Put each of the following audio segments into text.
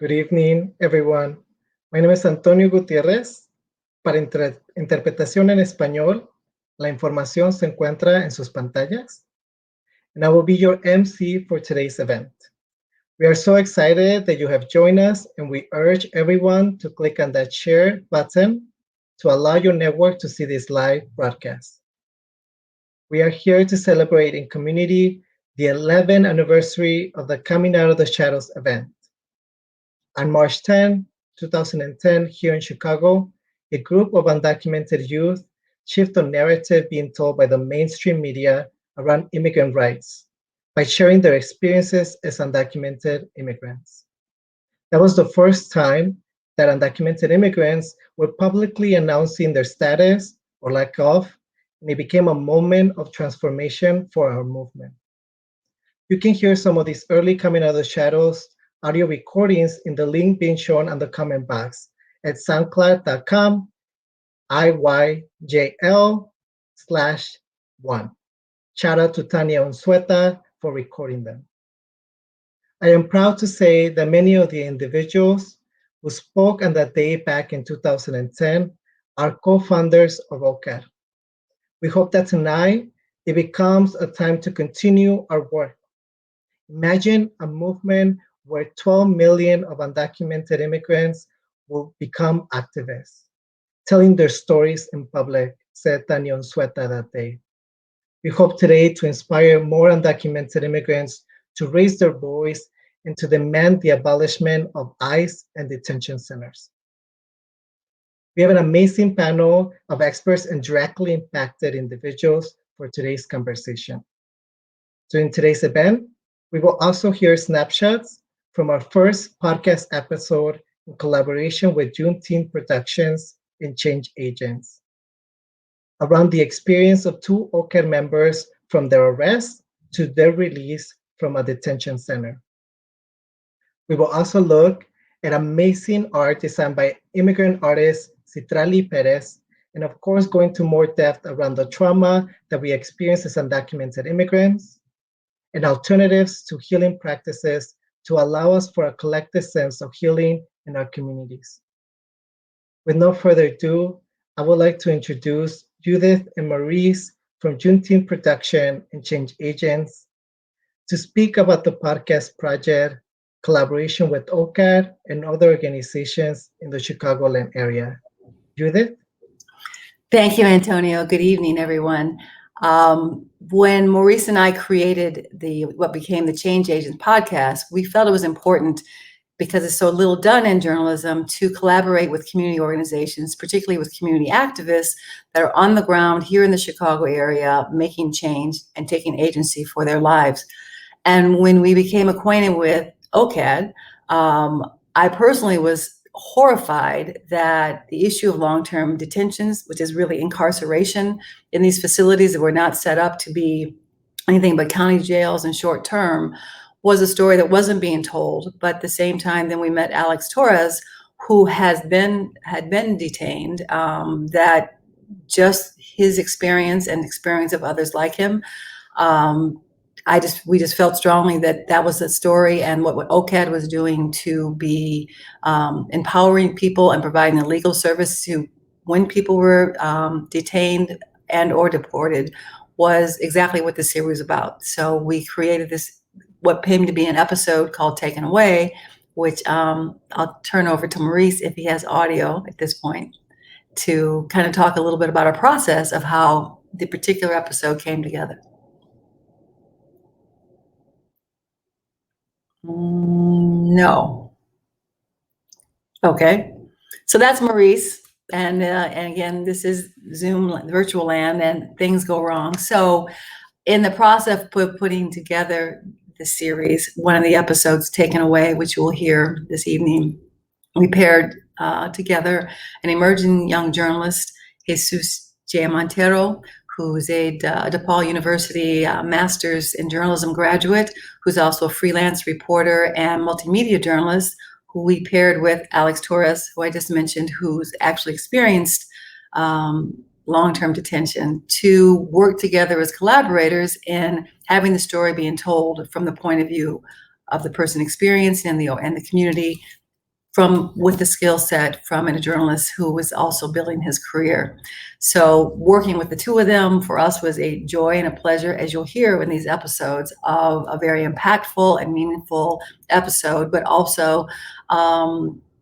Good evening, everyone. My name is Antonio Gutiérrez. Para interpretación en español, la información se encuentra en sus pantallas. And I will be your MC for today's event. We are so excited that you have joined us, and we urge everyone to click on that share button to allow your network to see this live broadcast. We are here to celebrate in community the 11th anniversary of the Coming Out of the Shadows event. On March 10, 2010, here in Chicago, a group of undocumented youth shift the narrative being told by the mainstream media around immigrant rights by sharing their experiences as undocumented immigrants. That was the first time that undocumented immigrants were publicly announcing their status or lack of, and it became a moment of transformation for our movement. You can hear some of these early Coming Out of the Shadows audio recordings in the link being shown on the comment box at soundcloud.com IYJL/1. Shout out to Tania Unsueta for recording them. I am proud to say that many of the individuals who spoke on that day back in 2010 are co-founders of OCAD. We hope that tonight it becomes a time to continue our work. Imagine a movement where 12 million of undocumented immigrants will become activists, telling their stories in public, said Tania Unsueta that day. We hope today to inspire more undocumented immigrants to raise their voice and to demand the abolishment of ICE and detention centers. We have an amazing panel of experts and directly impacted individuals for today's conversation. During today's event, we will also hear snapshots from our first podcast episode in collaboration with Juneteenth Productions and Change Agents around the experience of two OCAD members from their arrest to their release from a detention center. We will also look at amazing art designed by immigrant artist Citrali Perez, and of course go into more depth around the trauma that we experience as undocumented immigrants and alternatives to healing practices to allow us for a collective sense of healing in our communities. With no further ado, I would like to introduce Judith and Maurice from Juneteenth Production and Change Agents to speak about the podcast project collaboration with OCAD, and other organizations in the Chicagoland area. Judith? Thank you, Antonio. Good evening, everyone. When Maurice and I created what became the Change Agents podcast, we felt it was important, because it's so little done in journalism, to collaborate with community organizations, particularly with community activists that are on the ground here in the Chicago area, making change and taking agency for their lives. And when we became acquainted with OCAD, I personally was horrified that the issue of long-term detentions, which is really incarceration in these facilities that were not set up to be anything but county jails and short-term, was a story that wasn't being told. But at the same time, then we met Alex Torres, who had been detained, that just his experience and experience of others like him, we just felt strongly that that was a story, and what OCAD was doing to be empowering people and providing a legal service to when people were detained and or deported was exactly what the series was about. So we created this, what came to be an episode called Taken Away, which I'll turn over to Maurice if he has audio at this point, to kind of talk a little bit about our process of how the particular episode came together. No. Okay. So that's Maurice. And again, this is Zoom virtual land, and things go wrong. So in the process of putting together the series, one of the episodes, Taken Away, which you will hear this evening, we paired together an emerging young journalist, Jesus J. Montero, who's a DePaul University master's in journalism graduate, who's also a freelance reporter and multimedia journalist, who we paired with Alex Torres, who I just mentioned, who's actually experienced long-term detention, to work together as collaborators in having the story being told from the point of view of the person experienced and the community, with the skill set from a journalist who was also building his career. So working with the two of them for us was a joy and a pleasure, as you'll hear in these episodes, of a very impactful and meaningful episode, but also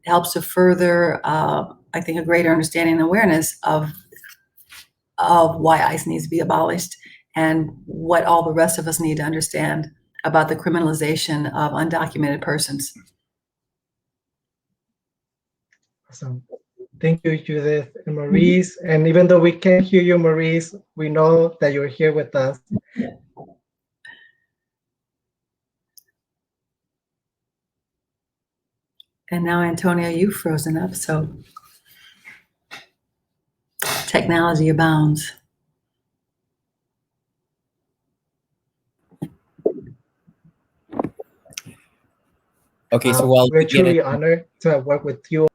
helps to further, I think, a greater understanding and awareness of why ICE needs to be abolished, and what all the rest of us need to understand about the criminalization of undocumented persons. Awesome. Thank you, Judith and Maurice. And even though we can't hear you, Maurice, we know that you're here with us. And now, Antonio, you've frozen up, so technology abounds. Okay, so while we're truly honored to have worked with you.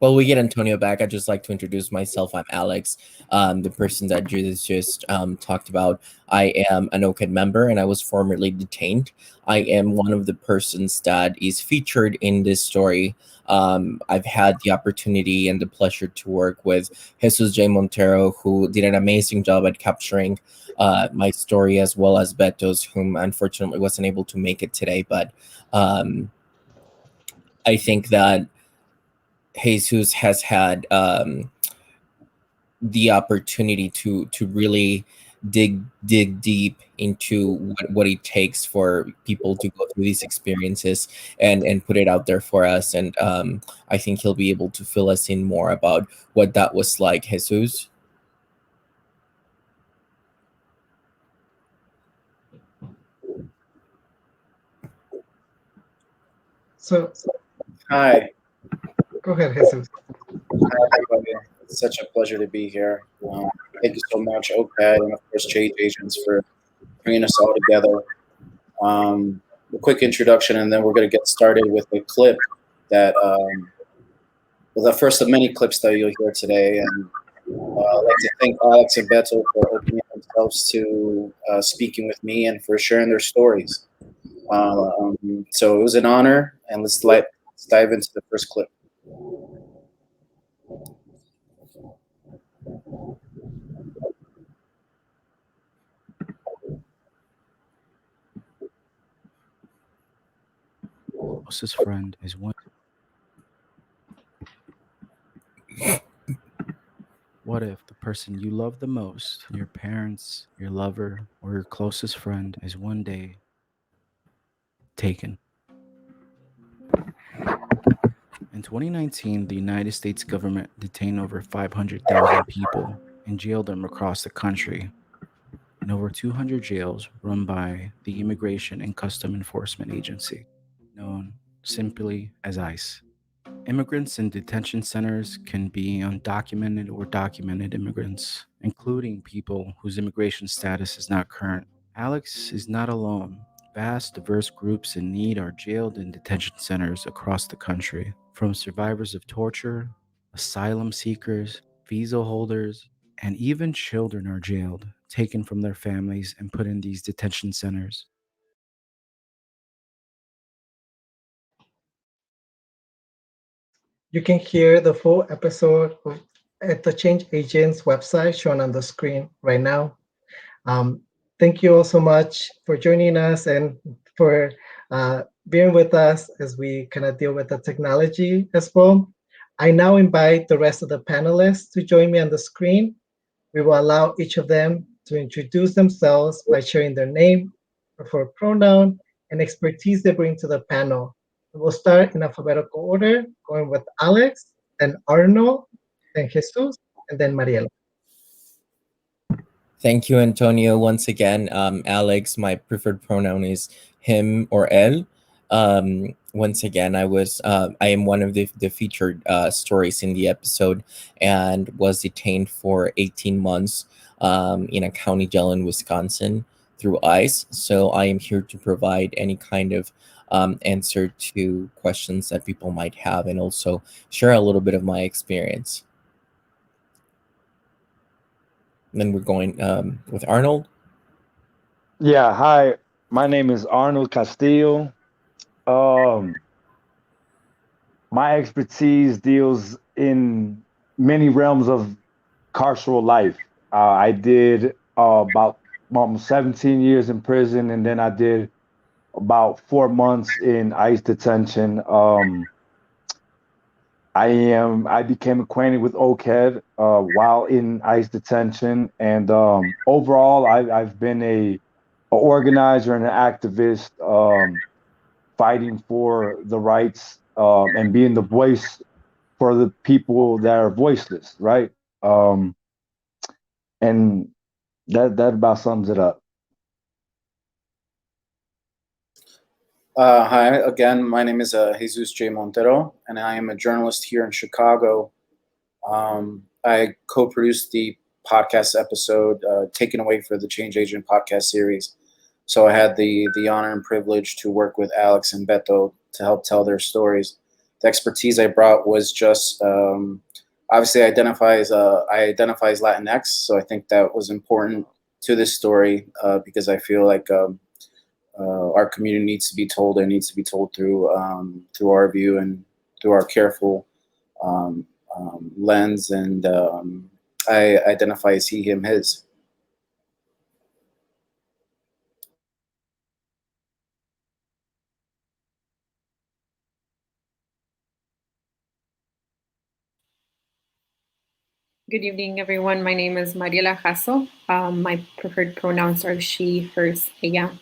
While we get Antonio back, I'd just like to introduce myself. I'm Alex, the person that Judith just talked about. I am an OCAD member, and I was formerly detained. I am one of the persons that is featured in this story. I've had the opportunity and the pleasure to work with Jesus J. Montero, who did an amazing job at capturing my story, as well as Beto's, whom unfortunately wasn't able to make it today. But I think that Jesus has had the opportunity to really dig deep into what it takes for people to go through these experiences and put it out there for us. And I think he'll be able to fill us in more about what that was like. Jesus? So, hi. Go ahead, Jesus. Hi, everybody. It's such a pleasure to be here. Thank you so much, OCAD, and of course, Change Agents, for bringing us all together. A quick introduction, and then we're going to get started with a clip that, the first of many clips that you'll hear today. And I'd like to thank Alex and Beto for opening themselves to speaking with me and for sharing their stories. So it was an honor, and let's dive into the first clip. closest friend is one. What if the person you love the most, your parents, your lover, or your closest friend, is one day taken? In 2019, the United States government detained over 500,000 people and jailed them across the country in over 200 jails run by the Immigration and Custom Enforcement Agency, known simply as ICE. Immigrants in detention centers can be undocumented or documented immigrants, including people whose immigration status is not current. Alex is not alone. Vast, diverse groups in need are jailed in detention centers across the country, from survivors of torture, asylum seekers, visa holders, and even children are jailed, taken from their families, and put in these detention centers. You can hear the full episode at the Change Agents website shown on the screen right now. Thank you all so much for joining us and for being with us as we kind of deal with the technology as well. I now invite the rest of the panelists to join me on the screen. We will allow each of them to introduce themselves by sharing their name, preferred pronoun, and expertise they bring to the panel. We'll start in alphabetical order, going with Alex, then Arnold, then Jesus, and then Mariela. Thank you, Antonio. Once again, Alex, my preferred pronoun is him or él. Once again, I am one of the featured stories in the episode and was detained for 18 months in a county jail in Wisconsin through ICE. So I am here to provide any kind of answer to questions that people might have and also share a little bit of my experience. And then we're going with Arnold. Yeah, hi. My name is Arnold Castillo. Um, my expertise deals in many realms of carceral life. I did about almost 17 years in prison, and then I did about 4 months in ICE detention. I became acquainted with OCAD while in ICE detention, and overall, I've been a organizer and an activist, fighting for the rights and being the voice for the people that are voiceless, right? And that about sums it up. Hi, again, my name is Jesus J. Montero, and I am a journalist here in Chicago. I co-produced the podcast episode Taken Away for the Change Agent podcast series. So I had the honor and privilege to work with Alex and Beto to help tell their stories. The expertise I brought was just obviously I identify as Latinx, so I think that was important to this story because I feel like our community needs to be told. It needs to be told through our view and through our careful lens. And I identify as he, him, his. Good evening, everyone. My name is Mariela Jasso. My preferred pronouns are she, hers, ella.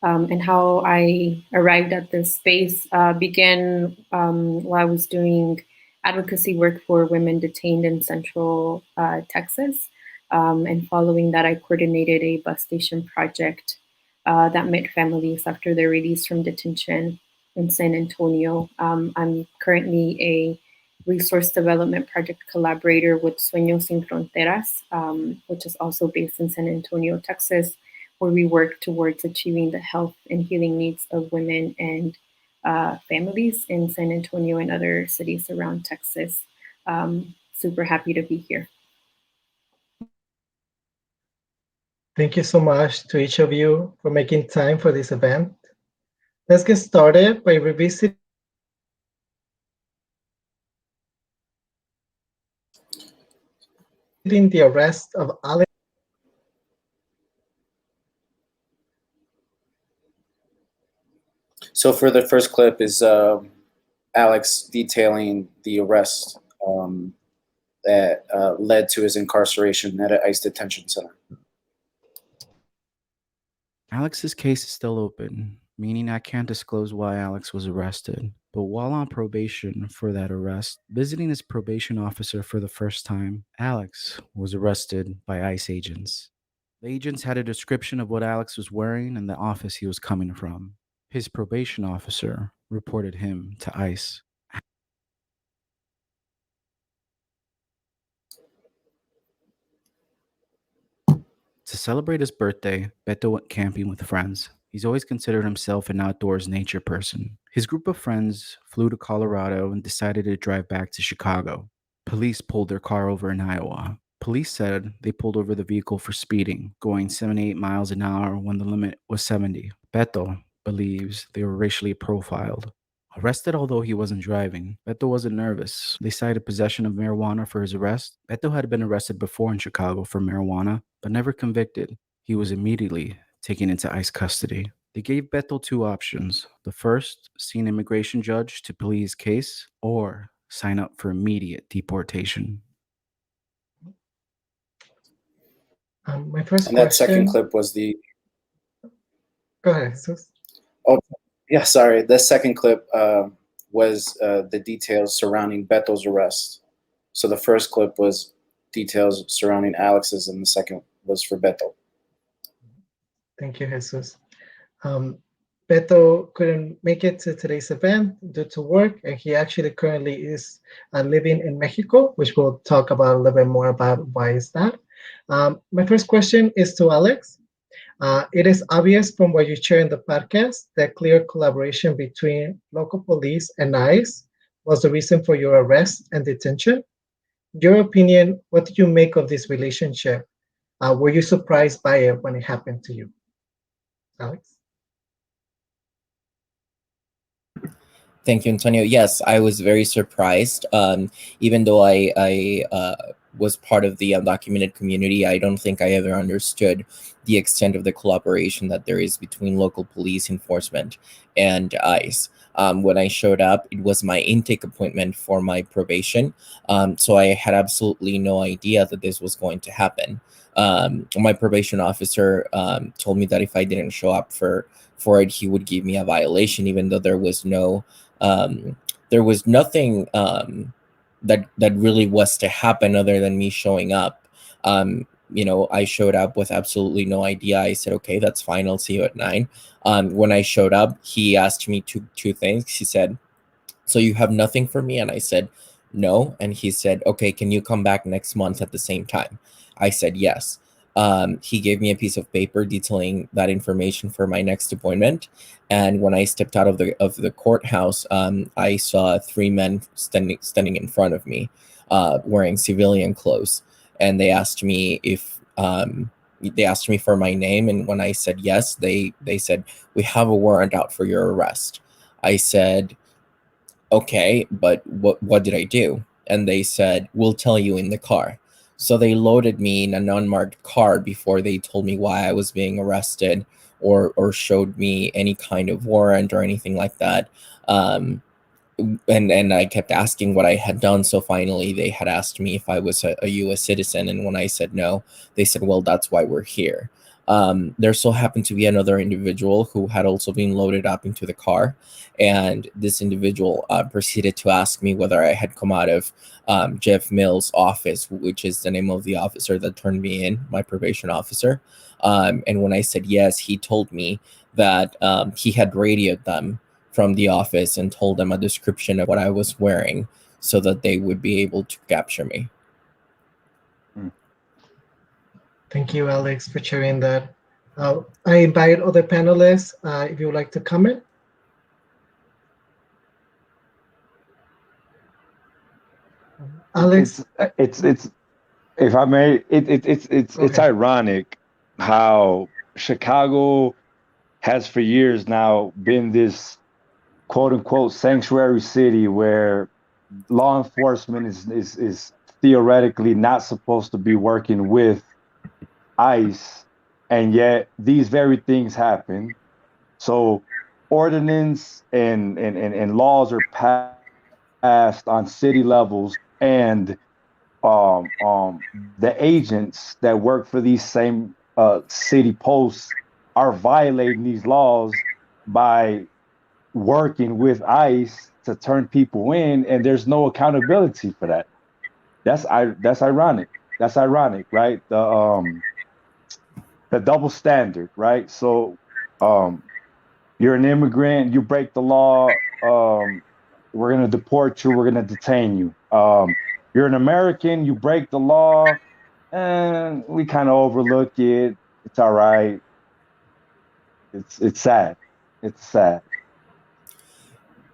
And how I arrived at this space began while I was doing advocacy work for women detained in Central Texas. And following that, I coordinated a bus station project that met families after their release from detention in San Antonio. I'm currently a resource development project collaborator with Sueños Sin Fronteras, which is also based in San Antonio, Texas, where we work towards achieving the health and healing needs of women and families in San Antonio and other cities around Texas. Super happy to be here. Thank you so much to each of you for making time for this event. Let's get started by revisiting the arrest of Alex. So for the first clip is Alex detailing the arrest that led to his incarceration at an ICE detention center. Alex's case is still open, meaning I can't disclose why Alex was arrested. But while on probation for that arrest, visiting his probation officer for the first time, Alex was arrested by ICE agents. The agents had a description of what Alex was wearing and the office he was coming from. His probation officer reported him to ICE. To celebrate his birthday, Beto went camping with friends. He's always considered himself an outdoors nature person. His group of friends flew to Colorado and decided to drive back to Chicago. Police pulled their car over in Iowa. Police said they pulled over the vehicle for speeding, going 78 miles an hour when the limit was 70. Beto believes they were racially profiled. Arrested although he wasn't driving, Beto wasn't nervous. They cited possession of marijuana for his arrest. Beto had been arrested before in Chicago for marijuana, but never convicted. He was immediately taken into ICE custody. They gave Beto two options. The first, see an immigration judge to plea his case, or sign up for immediate deportation. My first And that second question. clip was the. Go ahead, Jesus. Oh, yeah, sorry. The second clip was the details surrounding Beto's arrest. So the first clip was details surrounding Alex's, and the second was for Beto. Thank you, Jesus. Beto couldn't make it to today's event due to work, and he actually currently is living in Mexico, which we'll talk about a little bit more about why is that. My first question is to Alex. It is obvious from what you share in the podcast that clear collaboration between local police and ICE was the reason for your arrest and detention. In your opinion, what do you make of this relationship? Were you surprised by it when it happened to you? Alex? Thank you, Antonio. Yes, I was very surprised. Even though I was part of the undocumented community, I don't think I ever understood the extent of the collaboration that there is between local police enforcement and ICE. When I showed up, it was my intake appointment for my probation. So I had absolutely no idea that this was going to happen. My probation officer told me that if I didn't show up for it, he would give me a violation, even though there was nothing that really was to happen other than me showing up. I showed up with absolutely no idea. I said, okay, that's fine. I'll see you at 9. When I showed up, he asked me two things. He said, so you have nothing for me? And I said, no. And he said, okay, can you come back next month at the same time? I said, yes. He gave me a piece of paper detailing that information for my next appointment. And when I stepped out of the courthouse, I saw 3 men standing in front of me, wearing civilian clothes. And they asked me for my name. And when I said yes, they said, we have a warrant out for your arrest. I said, okay, but what did I do? And they said, we'll tell you in the car. So they loaded me in an unmarked car before they told me why I was being arrested or showed me any kind of warrant or anything like that. And I kept asking what I had done. So finally they had asked me if I was a US citizen. And when I said no, they said, well, that's why we're here. There so happened to be another individual who had also been loaded up into the car. And this individual proceeded to ask me whether I had come out of Jeff Mills' office, which is the name of the officer that turned me in, my probation officer. And when I said yes, he told me that he had radioed them from the office and told them a description of what I was wearing so that they would be able to capture me. Thank you, Alex, for sharing that. I invite other panelists if you would like to comment. Alex, It's if I may, it's ironic how Chicago has for years now been this quote unquote sanctuary city where law enforcement is theoretically not supposed to be working with ICE, and yet these very things happen. So ordinance and laws are passed on city levels, and the agents that work for these same city posts are violating these laws by working with ICE to turn people in, and there's no accountability for that. That's ironic. That's ironic, right? The double standard, right? So you're an immigrant, you break the law, we're gonna deport you, we're gonna detain you. You're an American, you break the law, and we kind of overlook it. It's all right. It's sad. It's sad.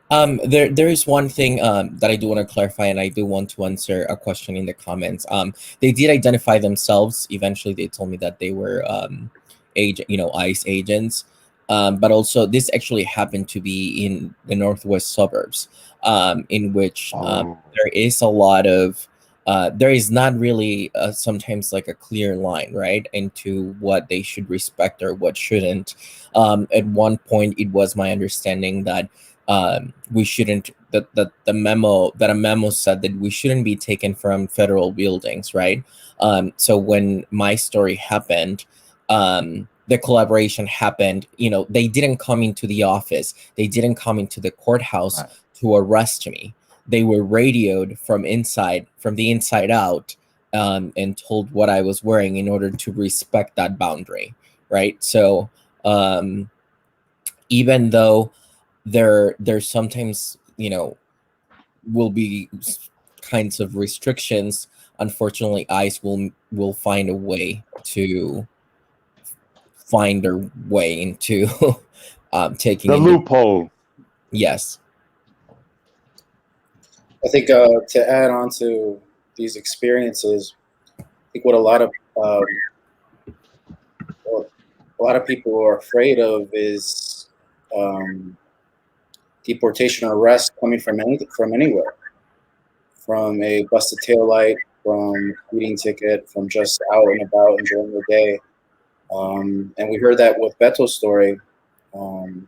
There is one thing that I do want to clarify, and I do want to answer a question in the comments. They did identify themselves. Eventually, they told me that they were ICE agents. But also, this actually happened to be in the northwest suburbs, in which there is a lot of there is not really sometimes like a clear line, right, into what they should respect or what shouldn't. At one point, it was my understanding that we shouldn't that a memo said that we shouldn't be taken from federal buildings, right? So when my story happened, the collaboration happened. They didn't come into the office, they didn't come into the courthouse to arrest me. They were radioed from the inside out, and told what I was wearing in order to respect that boundary, right? So even though there's sometimes will be kinds of restrictions, unfortunately ICE will find a way to find their way into taking the loophole. Yes. I think to add on to these experiences, I think what a lot of people are afraid of is deportation or arrest coming from anywhere, from a busted taillight, from a speeding ticket, from just out and about enjoying the day. And we heard that with Beto's story. And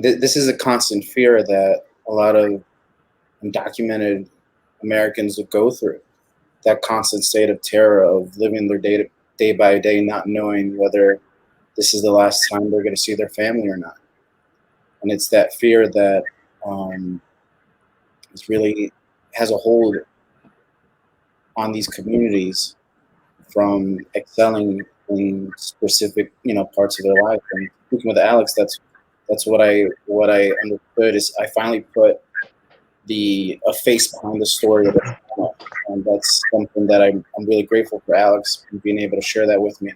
this is a constant fear that a lot of undocumented Americans would go through, that constant state of terror of living their day by day, not knowing whether this is the last time they're going to see their family or not. And it's that fear that is really has a hold on these communities from excelling in specific, parts of their life. And speaking with Alex, that's what I understood is I finally put a face behind the story of it, and that's something that I'm really grateful for Alex being able to share that with me.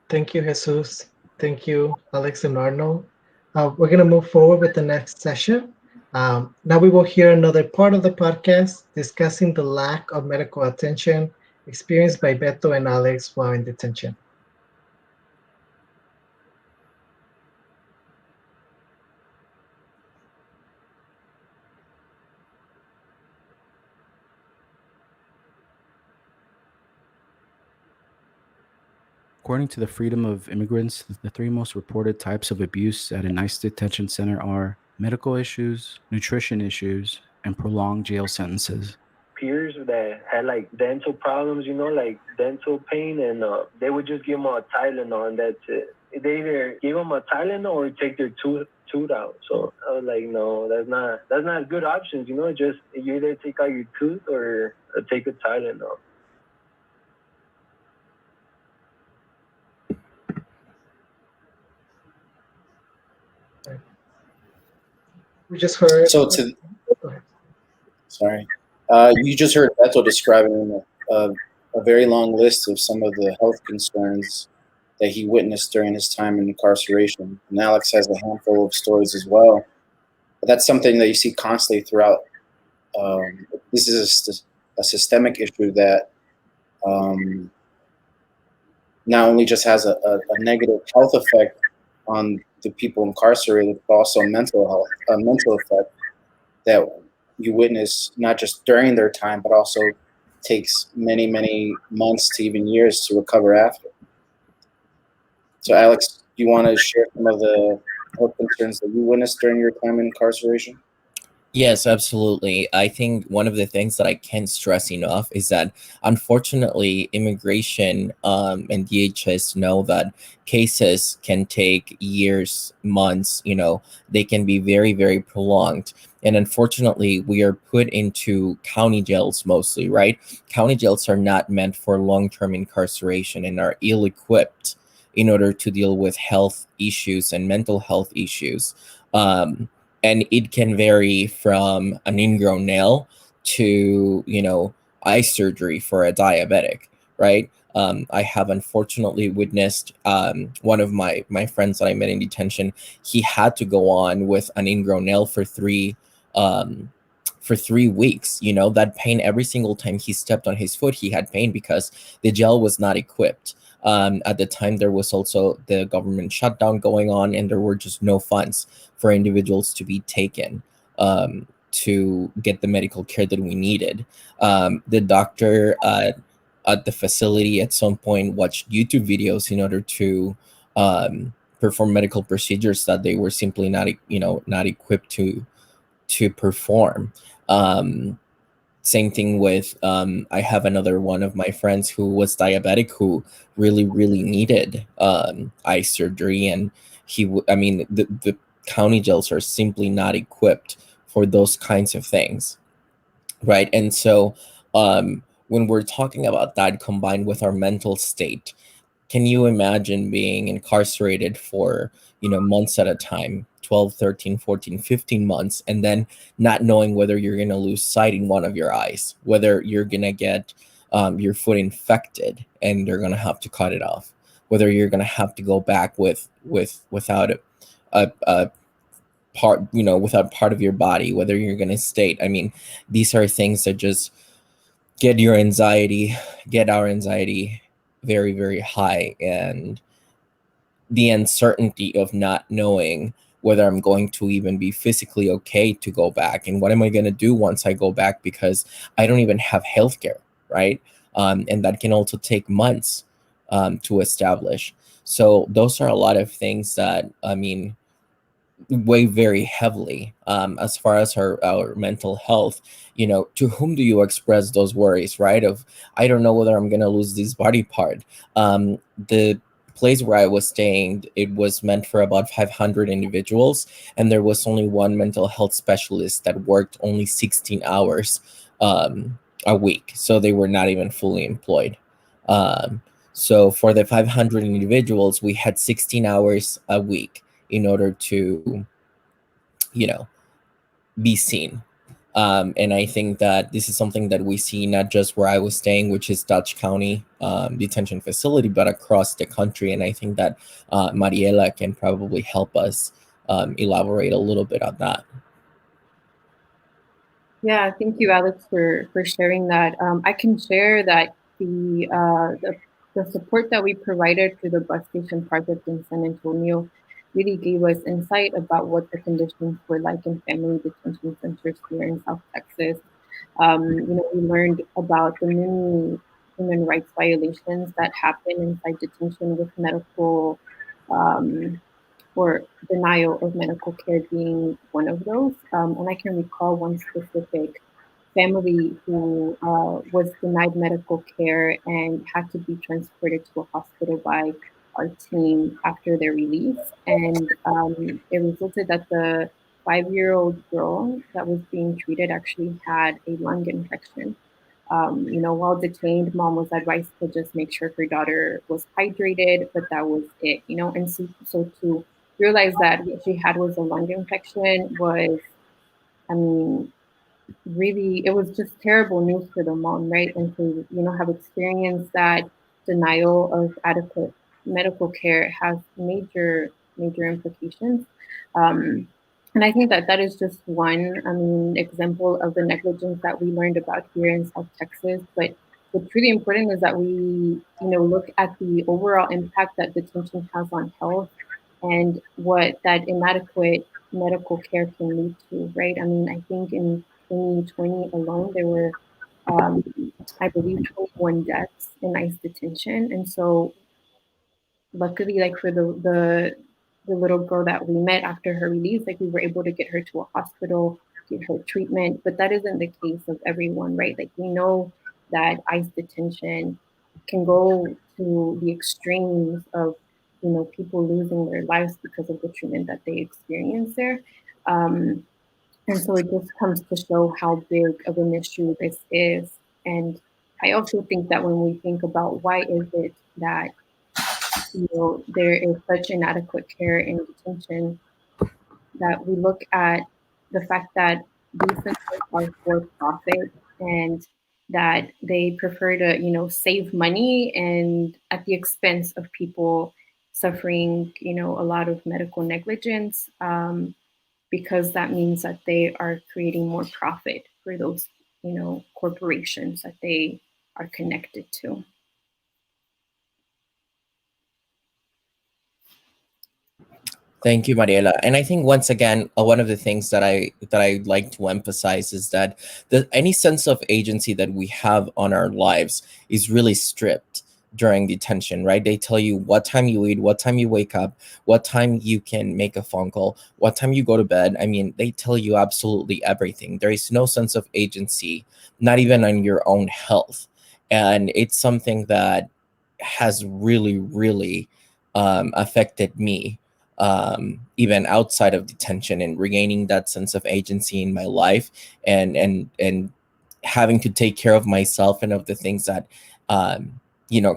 Thank you, Jesus. Thank you, Alex and Arnold. We're going to move forward with the next session. Now we will hear another part of the podcast discussing the lack of medical attention experienced by Beto and Alex while in detention. According to the Freedom of Immigrants, the three most reported types of abuse at an ICE detention center are medical issues, nutrition issues, and prolonged jail sentences. Peers that had like dental problems, like dental pain, and they would just give them a Tylenol, and that's it. They either give them a Tylenol or take their tooth out. So I was like, no, that's not good options. Just you either take out your tooth or take a Tylenol. We just heard. Sorry. You just heard Beto describing a very long list of some of the health concerns that he witnessed during his time in incarceration. And Alex has a handful of stories as well. But that's something that you see constantly throughout. This is a systemic issue that not only just has a negative health effect on the people incarcerated, but also a mental effect that you witness not just during their time, but also takes many, many months to even years to recover after. So, Alex, do you want to share some of the health concerns that you witnessed during your time in incarceration? Yes, absolutely. I think one of the things that I can't stress enough is that unfortunately, immigration and DHS know that cases can take years, months, they can be very, very prolonged. And unfortunately, we are put into county jails mostly, right? County jails are not meant for long term incarceration and are ill equipped in order to deal with health issues and mental health issues. And it can vary from an ingrown nail to eye surgery for a diabetic, right? I have unfortunately witnessed one of my friends that I met in detention. He had to go on with an ingrown nail for 3 weeks. That pain every single time he stepped on his foot, he had pain because the jail was not equipped. At the time, there was also the government shutdown going on, and there were just no funds for individuals to be taken to get the medical care that we needed. The doctor at the facility at some point watched YouTube videos in order to perform medical procedures that they were simply not equipped to perform. Same thing with I have another one of my friends who was diabetic who really, really needed eye surgery, and the county jails are simply not equipped for those kinds of things, right? And so when we're talking about that combined with our mental state, can you imagine being incarcerated for months at a time, 12, 13, 14, 15 months, and then not knowing whether you're going to lose sight in one of your eyes, whether you're going to get your foot infected and they're going to have to cut it off, whether you're going to have to go back without a part, without part of your body, whether you're going to state. These are things that just get our anxiety very, very high, and the uncertainty of not knowing whether I'm going to even be physically okay to go back, and what am I going to do once I go back, because I don't even have healthcare, right? And that can also take months to establish. So those are a lot of things that weigh very heavily as far as our mental health. To whom do you express those worries, right? Of, I don't know whether I'm going to lose this body part. The place where I was staying, it was meant for about 500 individuals, and there was only one mental health specialist that worked only 16 hours a week, so they were not even fully employed. So for the 500 individuals, we had 16 hours a week in order to be seen. And I think that this is something that we see not just where I was staying, which is Dutch County detention facility, but across the country. And I think that Mariela can probably help us elaborate a little bit on that. Yeah, thank you, Alex, for sharing that. I can share that the support that we provided through the bus station project in San Antonio really gave us insight about what the conditions were like in family detention centers here in South Texas. We learned about the many human rights violations that happen inside detention, with medical or denial of medical care being one of those. And I can recall one specific family who was denied medical care and had to be transported to a hospital by our team after their release. And it resulted that the 5-year-old girl that was being treated actually had a lung infection. While detained, mom was advised to just make sure her daughter was hydrated, but that was it, and so to realize that what she had was a lung infection was, I mean, really, it was just terrible news for the mom, right? And to, have experienced that denial of adequate medical care has major, major implications. And I think that that is just one, example of the negligence that we learned about here in South Texas. But what's really important is that we, look at the overall impact that detention has on health and what that inadequate medical care can lead to, right? I think in 2020 alone, there were, I believe, 21 deaths in ICE detention. And so luckily, like for the little girl that we met after her release, like we were able to get her to a hospital, get her treatment. But that isn't the case of everyone, right? Like we know that ICE detention can go to the extremes of, you know, people losing their lives because of the treatment that they experience there. And so it just comes to show how big of an issue this is. And I also think that when we think about why is it that, you know, there is such inadequate care in detention, that we look at the fact that these centers are for profit and that they prefer to, you know, save money and at the expense of people suffering, you know, a lot of medical negligence, because that means that they are creating more profit for those, you know, corporations that they are connected to. Thank you, Mariela. And I think once again, one of the things that I like to emphasize is that any sense of agency that we have on our lives is really stripped during detention, right? They tell you what time you eat, what time you wake up, what time you can make a phone call, what time you go to bed. I mean, they tell you absolutely everything. There is no sense of agency, not even on your own health. And it's something that has really, really affected me, even outside of detention, and regaining that sense of agency in my life, and having to take care of myself and of the things that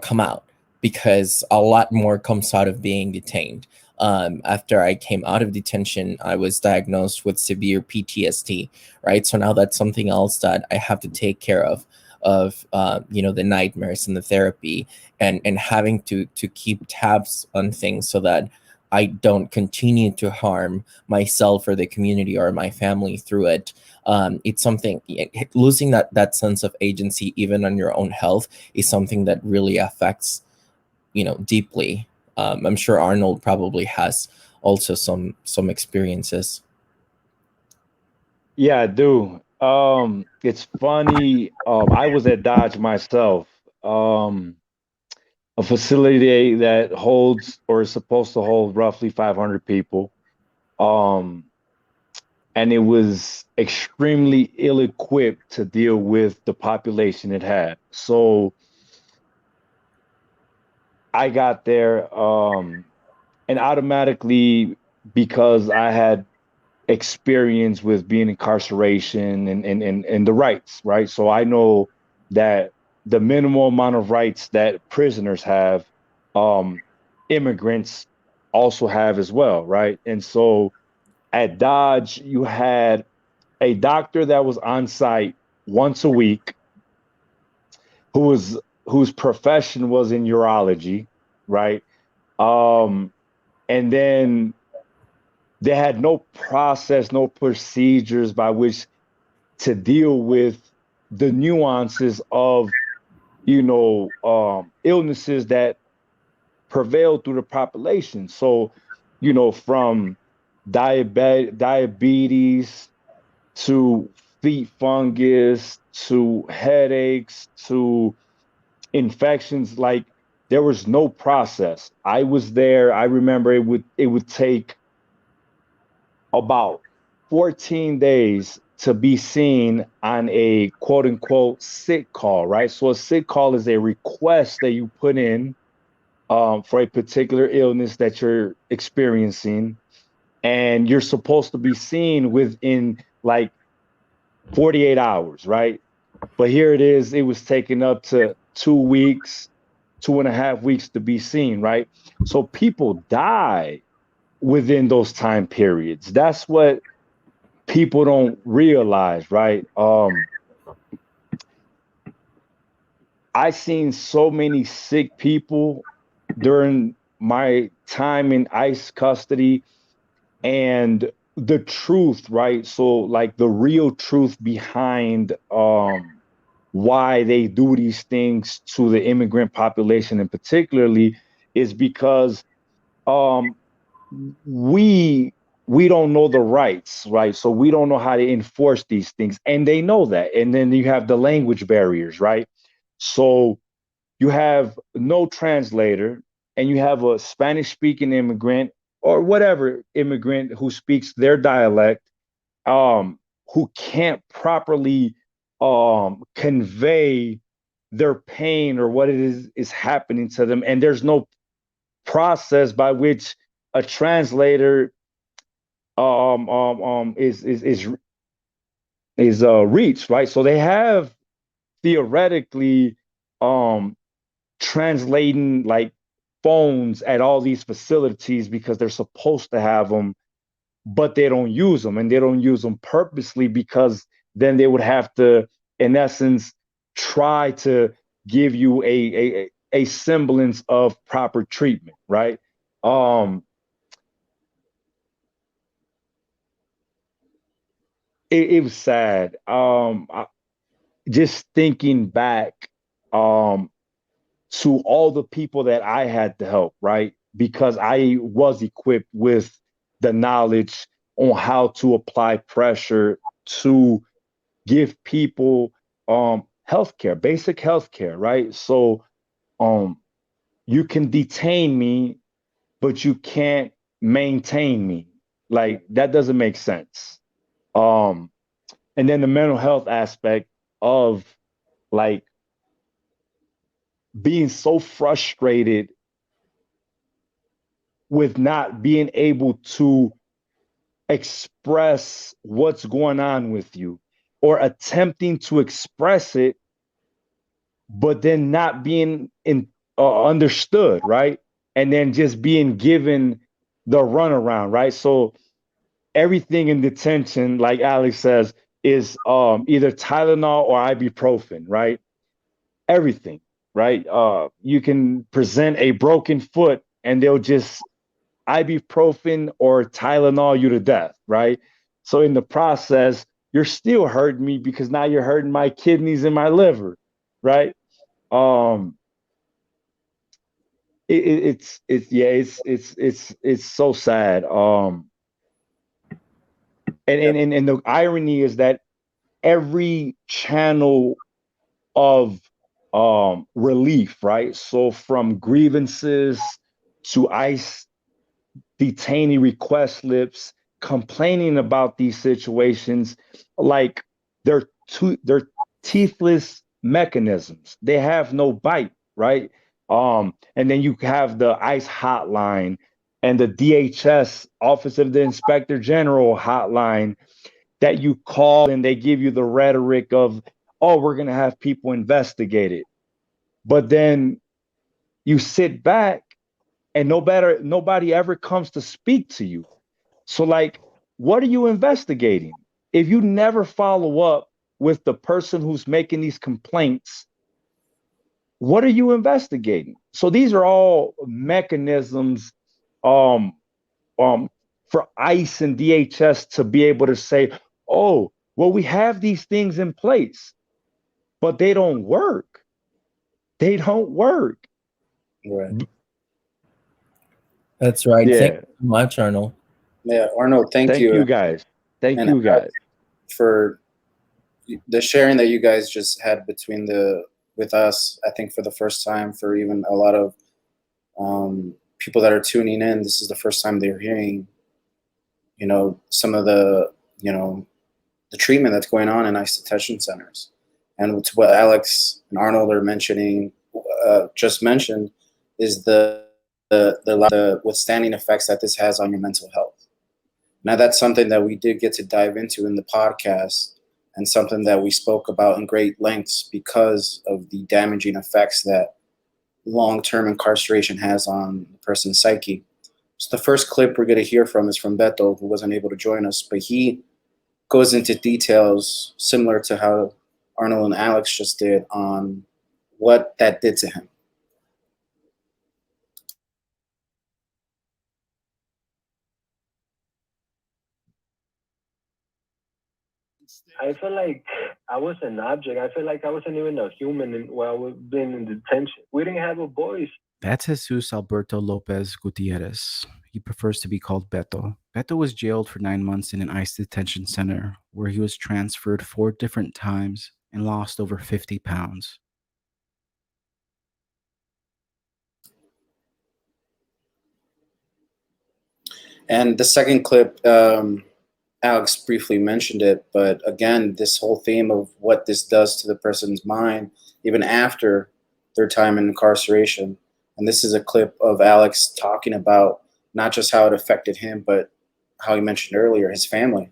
come out, because a lot more comes out of being detained. After I came out of detention, I was diagnosed with severe PTSD, right? So now that's something else that I have to take care of the nightmares and the therapy, and having to keep tabs on things so that I don't continue to harm myself or the community or my family through it. It's something, losing that sense of agency, even on your own health, is something that really affects, deeply. I'm sure Arnold probably has also some experiences. Yeah, I do. It's funny. I was at Dodge myself, a facility that holds or is supposed to hold roughly 500 people. Um, and it was extremely ill-equipped to deal with the population it had. So I got there, and automatically, because I had experience with being incarceration and the rights, right? So I know that the minimal amount of rights that prisoners have, immigrants also have as well, right? And so at Dodge, you had a doctor that was on site once a week, whose profession was in urology, right? And then they had no process, no procedures by which to deal with the nuances of, illnesses that prevail through the population. So, from diabetes to feet fungus to headaches to infections, like there was no process. I was there. I remember it would take about 14 days to be seen on a quote unquote sick call, right? So a sick call is a request that you put in, for a particular illness that you're experiencing, and you're supposed to be seen within like 48 hours, right? But here it was taking up to 2 weeks, 2.5 weeks to be seen, right? So people die within those time periods. That's what people don't realize, right? I seen so many sick people during my time in ICE custody, and the truth, right? So like the real truth behind why they do these things to the immigrant population in particularly is because we we don't know the rights, right? So we don't know how to enforce these things, and they know that. And then you have the language barriers, right? So you have no translator. and you have a Spanish speaking immigrant or whatever immigrant who speaks their dialect, who can't properly convey their pain or what it is happening to them, and there's no process by which a translator is reached, right? So they have theoretically translating like phones at all these facilities because they're supposed to have them, but they don't use them, and they don't use them purposely because then they would have to, in essence, try to give you a semblance of proper treatment, right? It was sad. Just thinking back to all the people that I had to help, right? Because I was equipped with the knowledge on how to apply pressure to give people healthcare, basic healthcare, right? So you can detain me, but you can't maintain me. Like that doesn't make sense. And then the mental health aspect of like being so frustrated with not being able to express what's going on with you or attempting to express it, but then not being understood, right? And then just being given the runaround, right? So everything in detention, like Alex says, is either Tylenol or ibuprofen, right? Everything, right? You can present a broken foot and they'll just ibuprofen or Tylenol you to death, right? So in the process, you're still hurting me because now you're hurting my kidneys and my liver, right? Um, it's so sad. And the irony is that every channel of relief, right? So from grievances to ICE detainee request slips, complaining about these situations, like they're teethless mechanisms. They have no bite, right? And then you have the ICE hotline and the DHS, Office of the Inspector General hotline that you call and they give you the rhetoric of, oh, we're going to have people investigated. But then you sit back and nobody ever comes to speak to you. So like, what are you investigating? If you never follow up with the person who's making these complaints, what are you investigating? So these are all mechanisms um, for ICE and DHS to be able to say, oh, well, we have these things in place, but they don't work. They don't work. Right. That's right. Yeah. Thank you so much, Arnold. Yeah, Arnold, thank Thank you guys. Thank And you guys. for the sharing that you guys just had with us. I think for the first time, for even a lot of people that are tuning in, this is the first time they're hearing, some of the treatment that's going on in ICE detention centers. And to what Alex and Arnold are mentioning, just mentioned, is the withstanding effects that this has on your mental health. Now, that's something that we did get to dive into in the podcast, and something that we spoke about in great lengths because of the damaging effects that long-term incarceration has on the person's psyche. So the first clip we're going to hear from is from Beto, who wasn't able to join us, but he goes into details similar to how Arnold and Alex just did on what that did to him. I feel like I was an object. I feel like I wasn't even a human while we've been in detention. We didn't have a voice. That's Jesus Alberto Lopez Gutierrez. He prefers to be called Beto. Beto was jailed for 9 months in an ICE detention center where he was transferred 4 different times and lost over 50 pounds. And the second clip, Alex briefly mentioned it, but again, this whole theme of what this does to the person's mind, even after their time in incarceration. And this is a clip of Alex talking about not just how it affected him, but how he mentioned earlier, his family.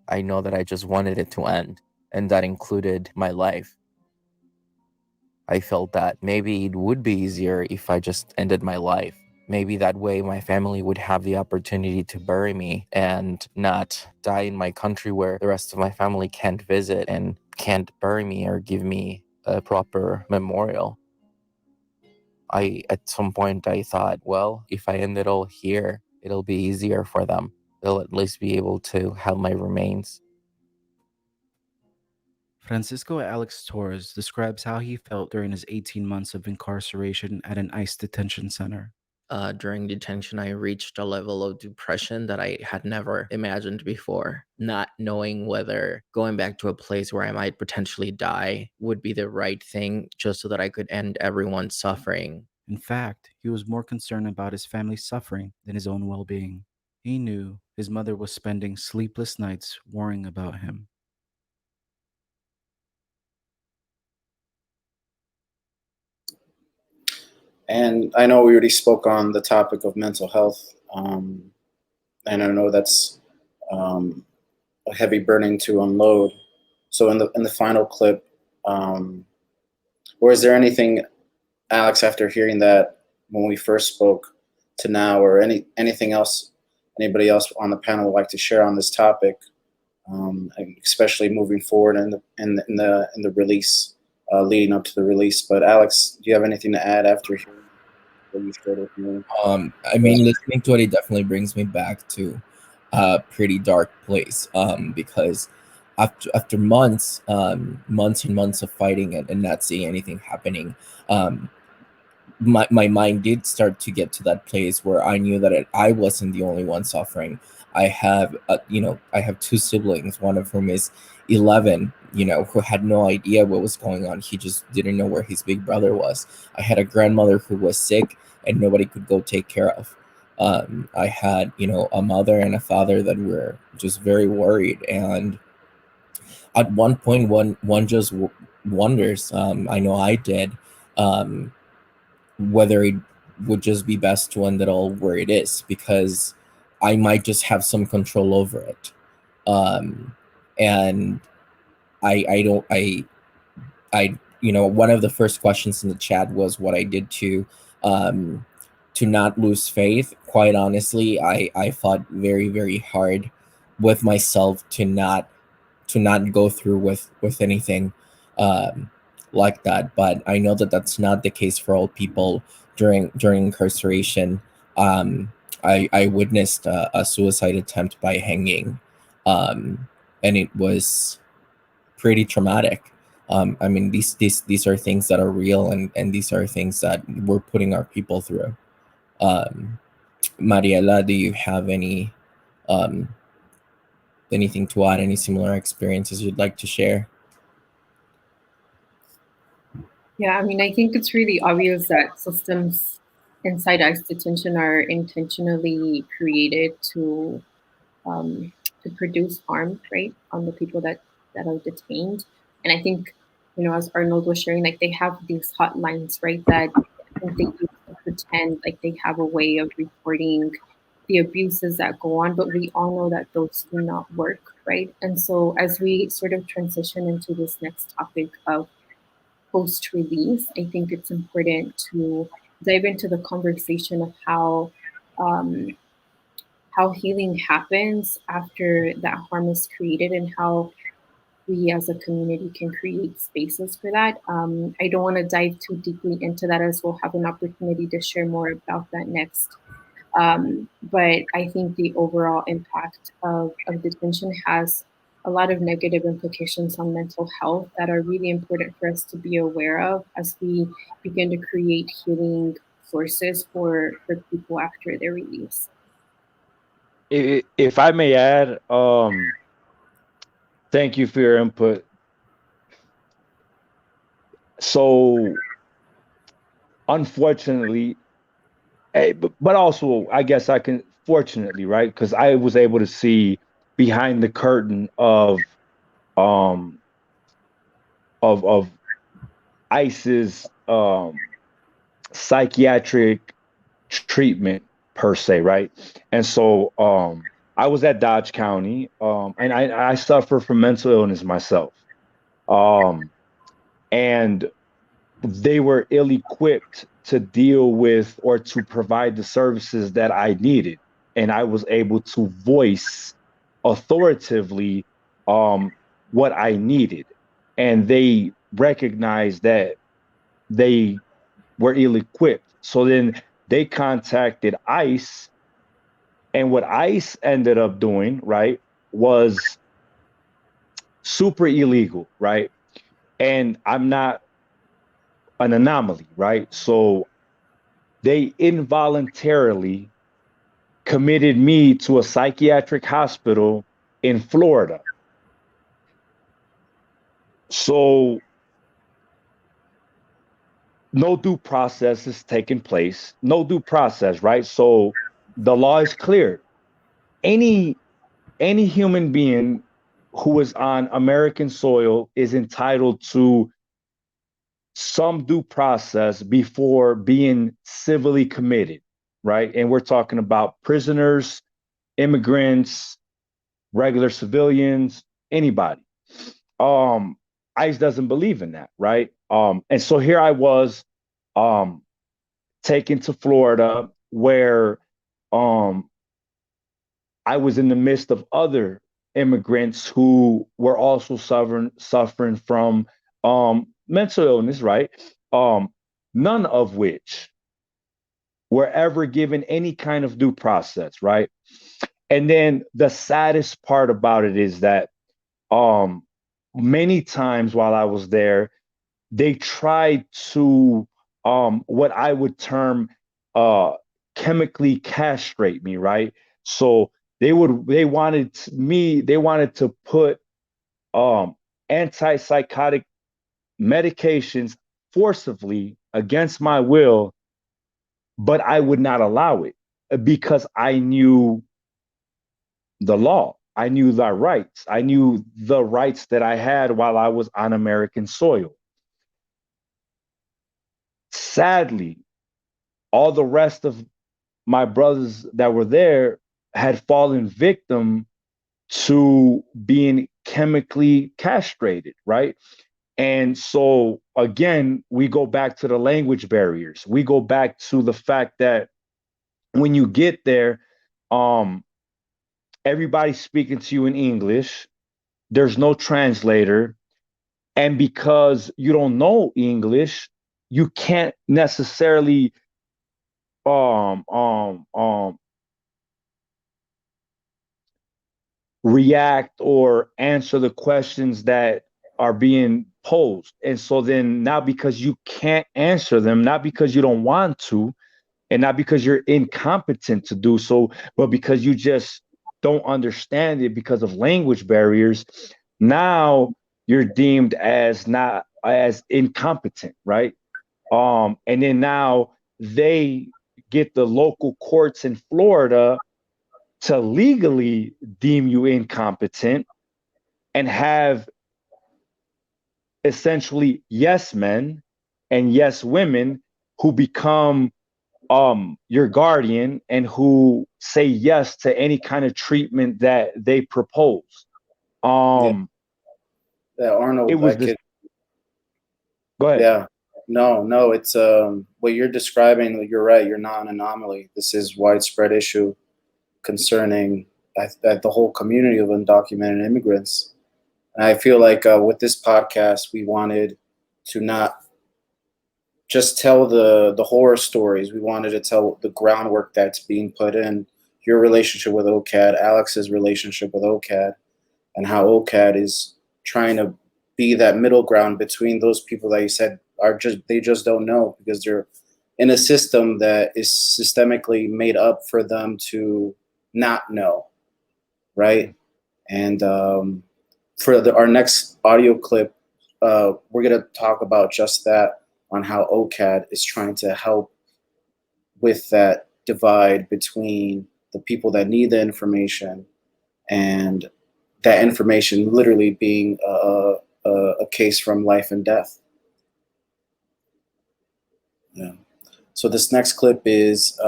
I know that I just wanted it to end, and that included my life. I felt that maybe it would be easier if I just ended my life. Maybe that way my family would have the opportunity to bury me and not die in my country where the rest of my family can't visit and can't bury me or give me a proper memorial. At some point I thought, well, if I end it all here, it'll be easier for them. They'll at least be able to have my remains. Francisco Alex Torres describes how he felt during his 18 months of incarceration at an ICE detention center. During detention, I reached a level of depression that I had never imagined before. Not knowing whether going back to a place where I might potentially die would be the right thing just so that I could end everyone's suffering. In fact, he was more concerned about his family's suffering than his own well being. He knew his mother was spending sleepless nights worrying about him. And I know we already spoke on the topic of mental health, and I know that's a heavy burden to unload. So in the final clip, or is there anything, Alex, after hearing that when we first spoke to now, or anything else, anybody else on the panel would like to share on this topic, especially moving forward in the release, leading up to the release? But Alex, do you have anything to add after hearing what you shared with me? I mean, listening to it definitely brings me back to a pretty dark place. Because after months and months of fighting and not seeing anything happening, my mind did start to get to that place where I knew that I wasn't the only one suffering. I have, I have two siblings, one of whom is 11, who had no idea what was going on. He just didn't know where his big brother was. I had a grandmother who was sick and nobody could go take care of. I had, a mother and a father that were just very worried. And at one point, one just wonders, I know I did, whether it would just be best to end it all where it is, because I might just have some control over it. And one of the first questions in the chat was what I did to not lose faith. Quite honestly, I fought very, very hard with myself to not go through with anything like that. But I know that that's not the case for all people during incarceration. I witnessed a suicide attempt by hanging, and it was pretty traumatic. I mean, these are things that are real, and these are things that we're putting our people through. Mariela, do you have anything to add? Any similar experiences you'd like to share? Yeah, I mean, I think it's really obvious that systems inside ICE detention are intentionally created to produce harm, right, on the people that are detained. And I think, as Arnold was sharing, like they have these hotlines, right, that I think they use to pretend like they have a way of reporting the abuses that go on, but we all know that those do not work, right? And so as we sort of transition into this next topic of post-release, I think it's important to dive into the conversation of how healing happens after that harm is created, and how we as a community can create spaces for that. I don't want to dive too deeply into that, as we'll have an opportunity to share more about that next. But I think the overall impact of detention has a lot of negative implications on mental health that are really important for us to be aware of as we begin to create healing sources for people after their release. If I may add, thank you for your input. So unfortunately, but also I guess I can fortunately, right? Because I was able to see behind the curtain um of ICE's psychiatric treatment per se, right? And so I was at Dodge County, and I suffer from mental illness myself. Um, and they were ill-equipped to deal with or to provide the services that I needed. And I was able to voice authoritatively what I needed. And they recognized that they were ill-equipped. So then they contacted ICE, and what ICE ended up doing, right, was super illegal, right? And I'm not an anomaly, right? So they involuntarily committed me to a psychiatric hospital in Florida. So no due process is taking place. No due process, right? So the law is clear. Any human being who is on American soil is entitled to some due process before being civilly committed, right? And we're talking about prisoners, immigrants, regular civilians, anybody. Um, ICE doesn't believe in that, right? And so here I was, um, taken to Florida, where um, I was in the midst of other immigrants who were also suffering from mental illness, right? None of which were ever given any kind of due process, right? And then the saddest part about it is that um, many times while I was there, they tried to what I would term uh, chemically castrate me, right? So they wanted to put um, antipsychotic medications forcibly against my will, but I would not allow it because I knew the law. I knew the rights. I knew the rights that I had while I was on American soil. Sadly, all the rest of my brothers that were there had fallen victim to being chemically castrated, right? And so again, we go back to the language barriers. We go back to the fact that when you get there, um, everybody's speaking to you in English. There's no translator. And because you don't know English, you can't necessarily um um um react or answer the questions that are being posed. And so then now because you can't answer them, not because you don't want to, and not because you're incompetent to do so, but because you just don't understand it because of language barriers, now you're deemed as not as incompetent, right? And then now they get the local courts in Florida to legally deem you incompetent and have essentially yes men and yes women who become your guardian and who say yes to any kind of treatment that they propose. Yeah, Um yeah, it Arnold, I was this. could. Go ahead. Yeah, no, it's what you're describing. You're right. You're not an anomaly. This is widespread issue concerning the whole community of undocumented immigrants. And I feel like with this podcast, we wanted to not just tell the horror stories. We wanted to tell the groundwork that's being put in. Your relationship with OCAD, Alex's relationship with OCAD, and how OCAD is trying to be that middle ground between those people that you said are just don't know because they're in a system that is systemically made up for them to not know, right? And for our next audio clip, we're gonna talk about just that. on how OCAD is trying to help with that divide between the people that need the information and that information literally being a case from life and death. Yeah. So this next clip is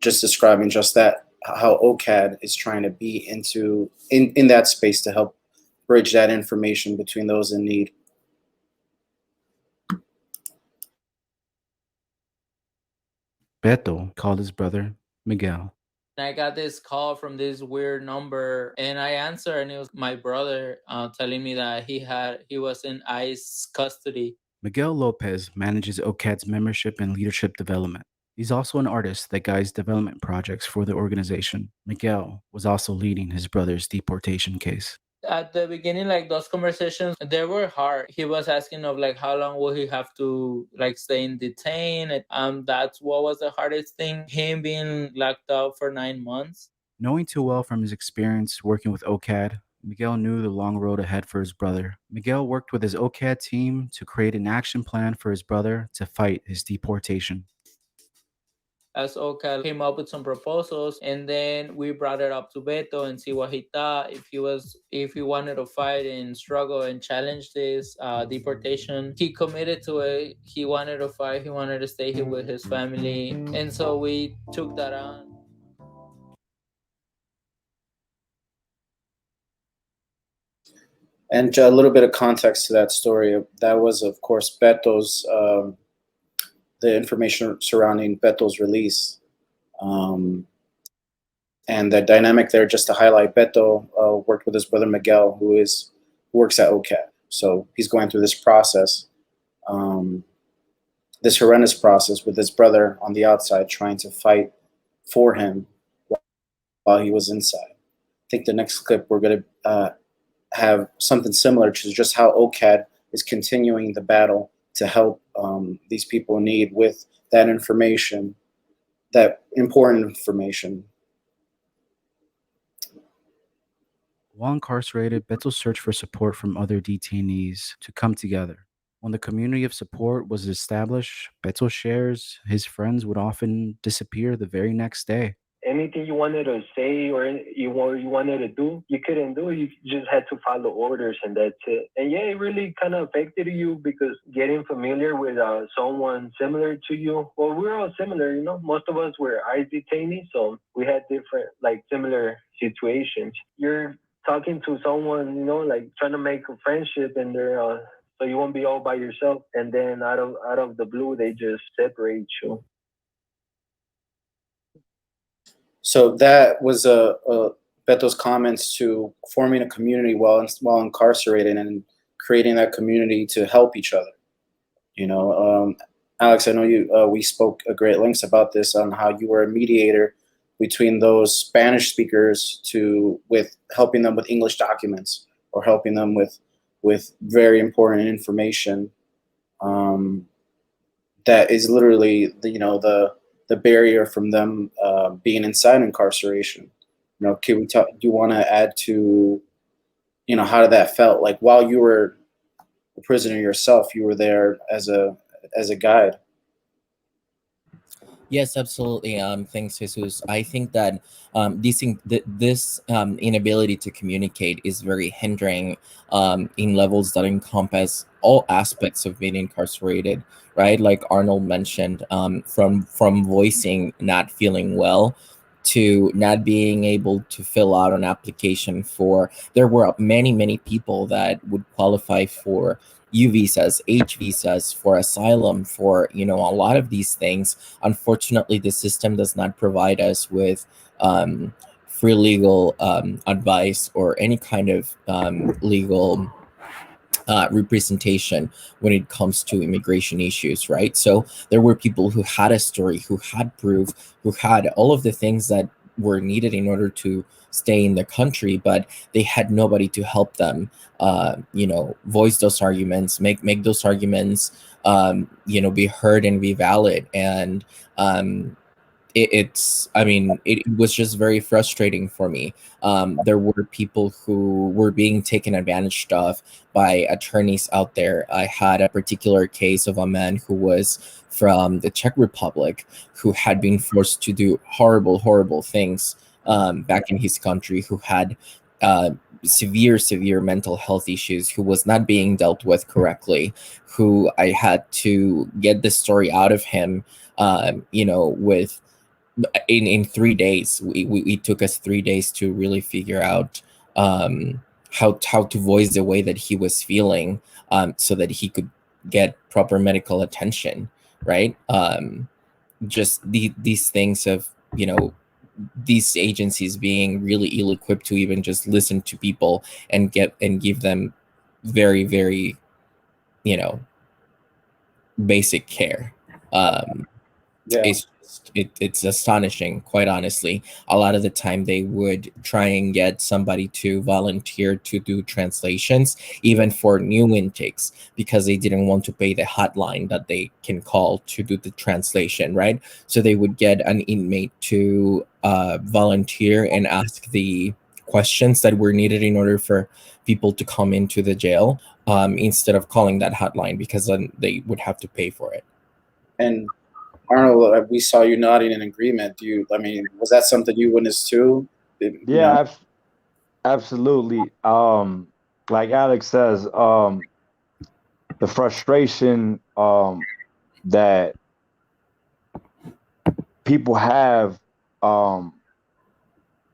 just describing just that, how OCAD is trying to be in that space to help bridge that information between those in need. Beto called his brother Miguel. I got this call from this weird number, and I answered, and it was my brother telling me that he was in ICE custody. Miguel Lopez manages OCAD's membership and leadership development. He's also an artist that guides development projects for the organization. Miguel was also leading his brother's deportation case. At the beginning, like those conversations, they were hard. He was asking of like how long will he have to like stay in detained. That's what was the hardest thing. Him being locked up for 9 months. Knowing too well from his experience working with OCAD, Miguel knew the long road ahead for his brother. Miguel worked with his OCAD team to create an action plan for his brother to fight his deportation. As OCAD came up with some proposals, and then we brought it up to Beto and see what he thought, if he wanted to fight and struggle and challenge this deportation. He committed to it. He wanted to fight. He wanted to stay here with his family, and so we took that on. And a little bit of context to that story. That was, of course, Beto's, the information surrounding Beto's release. And the dynamic there, just to highlight, Beto worked with his brother Miguel, who works at OCAD. So he's going through this process, this horrendous process with his brother on the outside, trying to fight for him while he was inside. I think the next clip we're going to have something similar to just how OCAD is continuing the battle to help these people in need with that information, that important information. While incarcerated, Beto searched for support from other detainees to come together. When the community of support was established, Beto shares his friends would often disappear the very next day. Anything you wanted to say or you wanted to do, you couldn't do. You just had to follow orders, and that's it. And yeah, it really kind of affected you because getting familiar with someone similar to you. Well, we're all similar, you know. Most of us were ICE detainees, so we had different, like, similar situations. You're talking to someone, you know, like trying to make a friendship, and they're so you won't be all by yourself. And then out of the blue, they just separate you. So that was Beto's comments to forming a community while incarcerated and creating that community to help each other. You know, Alex, I know we spoke at great lengths about this on how you were a mediator between those Spanish speakers with helping them with English documents or helping them with very important information that is literally the barrier from them being inside incarceration. You know, do you want to add to, you know, how did that felt like while you were a prisoner yourself, you were there as a guide? Yes, absolutely. Thanks, Jesus. I think that this inability to communicate is very hindering in levels that encompass all aspects of being incarcerated, right? Like Arnold mentioned, from voicing not feeling well to not being able to fill out an application for. There were many people that would qualify for U visas, H visas, for asylum, for, you know, a lot of these things. Unfortunately, the system does not provide us with free legal advice or any kind of legal representation when it comes to immigration issues, right? So there were people who had a story, who had proof, who had all of the things that were needed in order to stay in the country, but they had nobody to help them, you know, voice those arguments, make those arguments, you know, be heard and be valid. And it was just very frustrating for me. There were people who were being taken advantage of by attorneys out there. I had a particular case of a man who was from the Czech Republic who had been forced to do horrible things back in his country, who had severe mental health issues, who was not being dealt with correctly, who I had to get the story out of him, with in 3 days. It took us 3 days to really figure out how to voice the way that he was feeling, so that he could get proper medical attention, right? Just these things of, these agencies being really ill-equipped to even just listen to people and give them very basic care. Yeah. It's astonishing, quite honestly. A lot of the time they would try and get somebody to volunteer to do translations, even for new intakes, because they didn't want to pay the hotline that they can call to do the translation, right? So they would get an inmate to volunteer and ask the questions that were needed in order for people to come into the jail, instead of calling that hotline, because then they would have to pay for it. And Arnold, we saw you nodding in agreement. Was that something you witnessed too? Yeah, absolutely. Like Alex says, the frustration that people have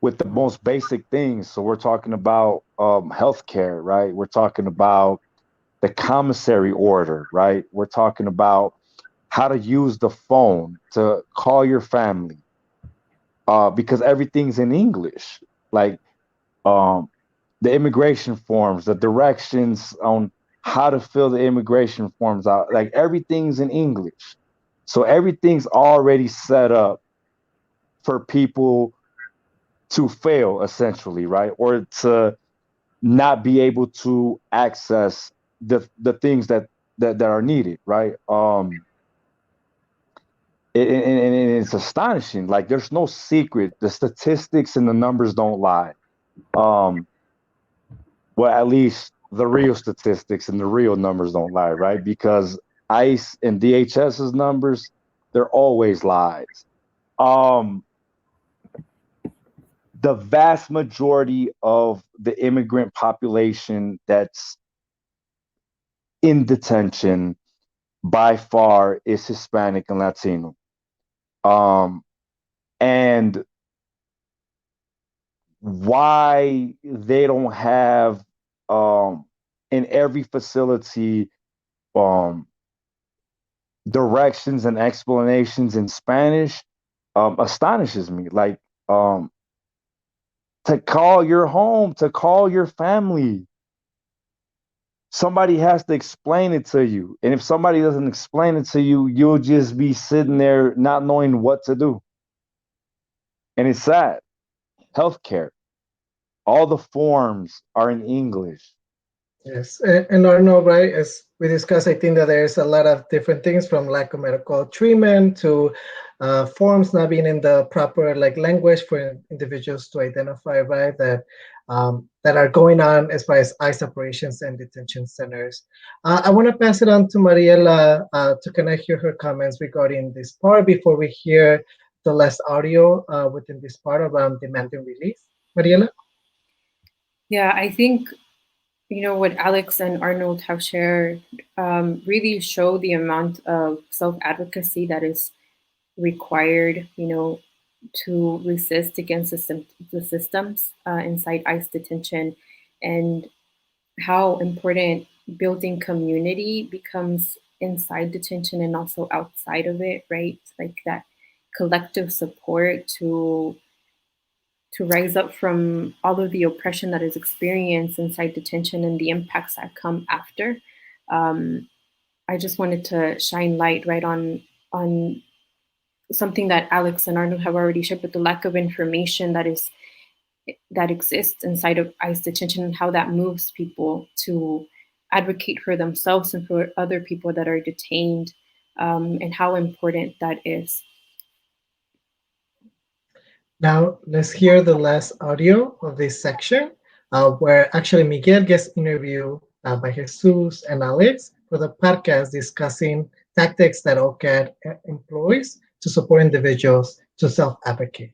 with the most basic things. So we're talking about healthcare, right? We're talking about the commissary order, right? We're talking about how to use the phone to call your family, because everything's in English. Like the immigration forms, the directions on how to fill the immigration forms out, like everything's in English. So everything's already set up for people to fail, essentially, right? Or to not be able to access the things that are needed, right? And it's astonishing. Like there's no secret. The statistics and the numbers don't lie. Well, at least the real statistics and the real numbers don't lie, right? Because ICE and DHS's numbers, they're always lies. The vast majority of the immigrant population that's in detention by far is Hispanic and Latino. And why they don't have in every facility directions and explanations in Spanish astonishes me. Like to call your home, to call your family, somebody has to explain it to you. And if somebody doesn't explain it to you, you'll just be sitting there not knowing what to do. And it's sad. Healthcare, all the forms are in English. Yes, and Arno, right, as we discussed, I think that there's a lot of different things, from lack of medical treatment to forms not being in the proper language for individuals to identify, right, that are going on as far as ICE operations and detention centers. I want to pass it on to Mariela to kind of hear her comments regarding this part before we hear the last audio within this part around demanding release. Mariela? Yeah, I think what Alex and Arnold have shared really show the amount of self-advocacy that is required, to resist against the systems inside ICE detention, and how important building community becomes inside detention and also outside of it, right? Like that collective support to rise up from all of the oppression that is experienced inside detention and the impacts that come after. I just wanted to shine light right on something that Alex and Arnold have already shared, but the lack of information that exists inside of ICE detention, and how that moves people to advocate for themselves and for other people that are detained, and how important that is. Now, let's hear the last audio of this section, where actually Miguel gets interviewed by Jesus and Alex for the podcast discussing tactics that OCAD employs to support individuals to self-advocate.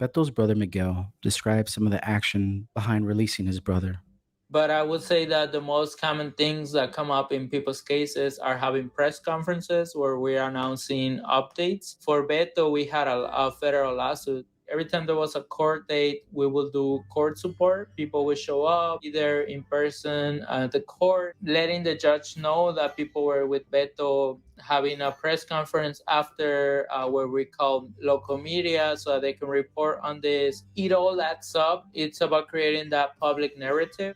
Beto's brother Miguel describes some of the action behind releasing his brother. But I would say that the most common things that come up in people's cases are having press conferences where we are announcing updates. For Beto, we had a federal lawsuit. Every time there was a court date, we will do court support. People will show up either in person at the court, letting the judge know that people were with Beto, having a press conference after where we call local media so that they can report on this. It all adds up. It's about creating that public narrative.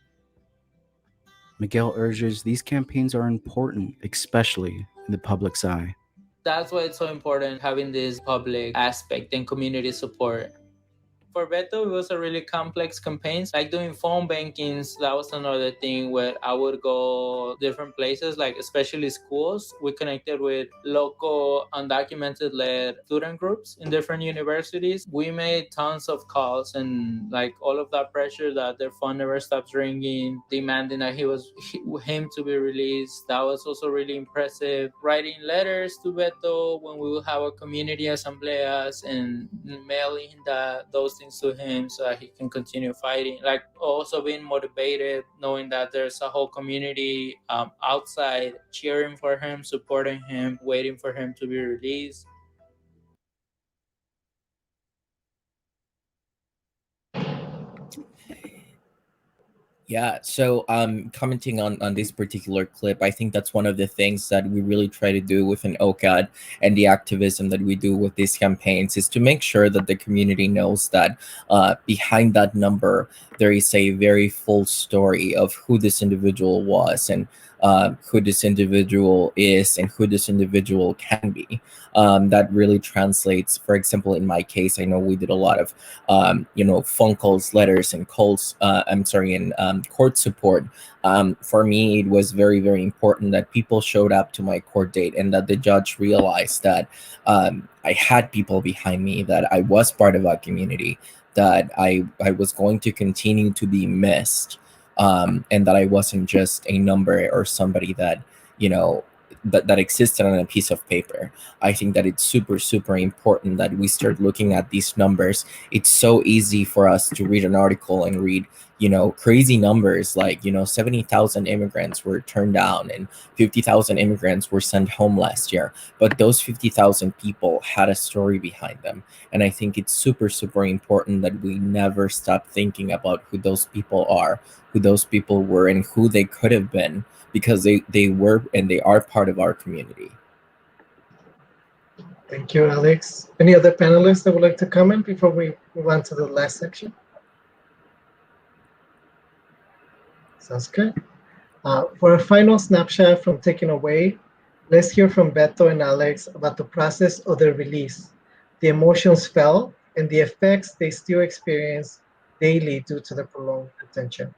Miguel urges these campaigns are important, especially in the public's eye. That's why it's so important having this public aspect and community support. For Beto, it was a really complex campaign. Like doing phone bankings, that was another thing where I would go different places, like especially schools. We connected with local undocumented led student groups in different universities. We made tons of calls and like all of that pressure that their phone never stops ringing, demanding that him to be released. That was also really impressive. Writing letters to Beto when we would have our community asambleas and mailing those things to him so that he can continue fighting. Like also being motivated, knowing that there's a whole community outside cheering for him, supporting him, waiting for him to be released. Yeah, so commenting on this particular clip, I think that's one of the things that we really try to do with an OCAD and the activism that we do with these campaigns is to make sure that the community knows that behind that number, there is a very full story of who this individual was and who this individual is and who this individual can be. That really translates, for example, in my case, I know we did a lot of phone calls, letters, and calls. I'm sorry, and court support. For me, it was very, very important that people showed up to my court date and that the judge realized that I had people behind me, that I was part of a community, that I was going to continue to be missed, and that I wasn't just a number or somebody that, you know, that existed on a piece of paper. I think that it's super, super important that we start looking at these numbers. It's so easy for us to read an article and read, crazy numbers like, 70,000 immigrants were turned down and 50,000 immigrants were sent home last year. But those 50,000 people had a story behind them. And I think it's super, super important that we never stop thinking about who those people are, who those people were, and who they could have been, because they were and they are part of our community. Thank you, Alex. Any other panelists that would like to comment before we move on to the last section? Sounds good. For a final snapshot from Taking Away, let's hear from Beto and Alex about the process of their release, the emotions felt, and the effects they still experience daily due to the prolonged detention.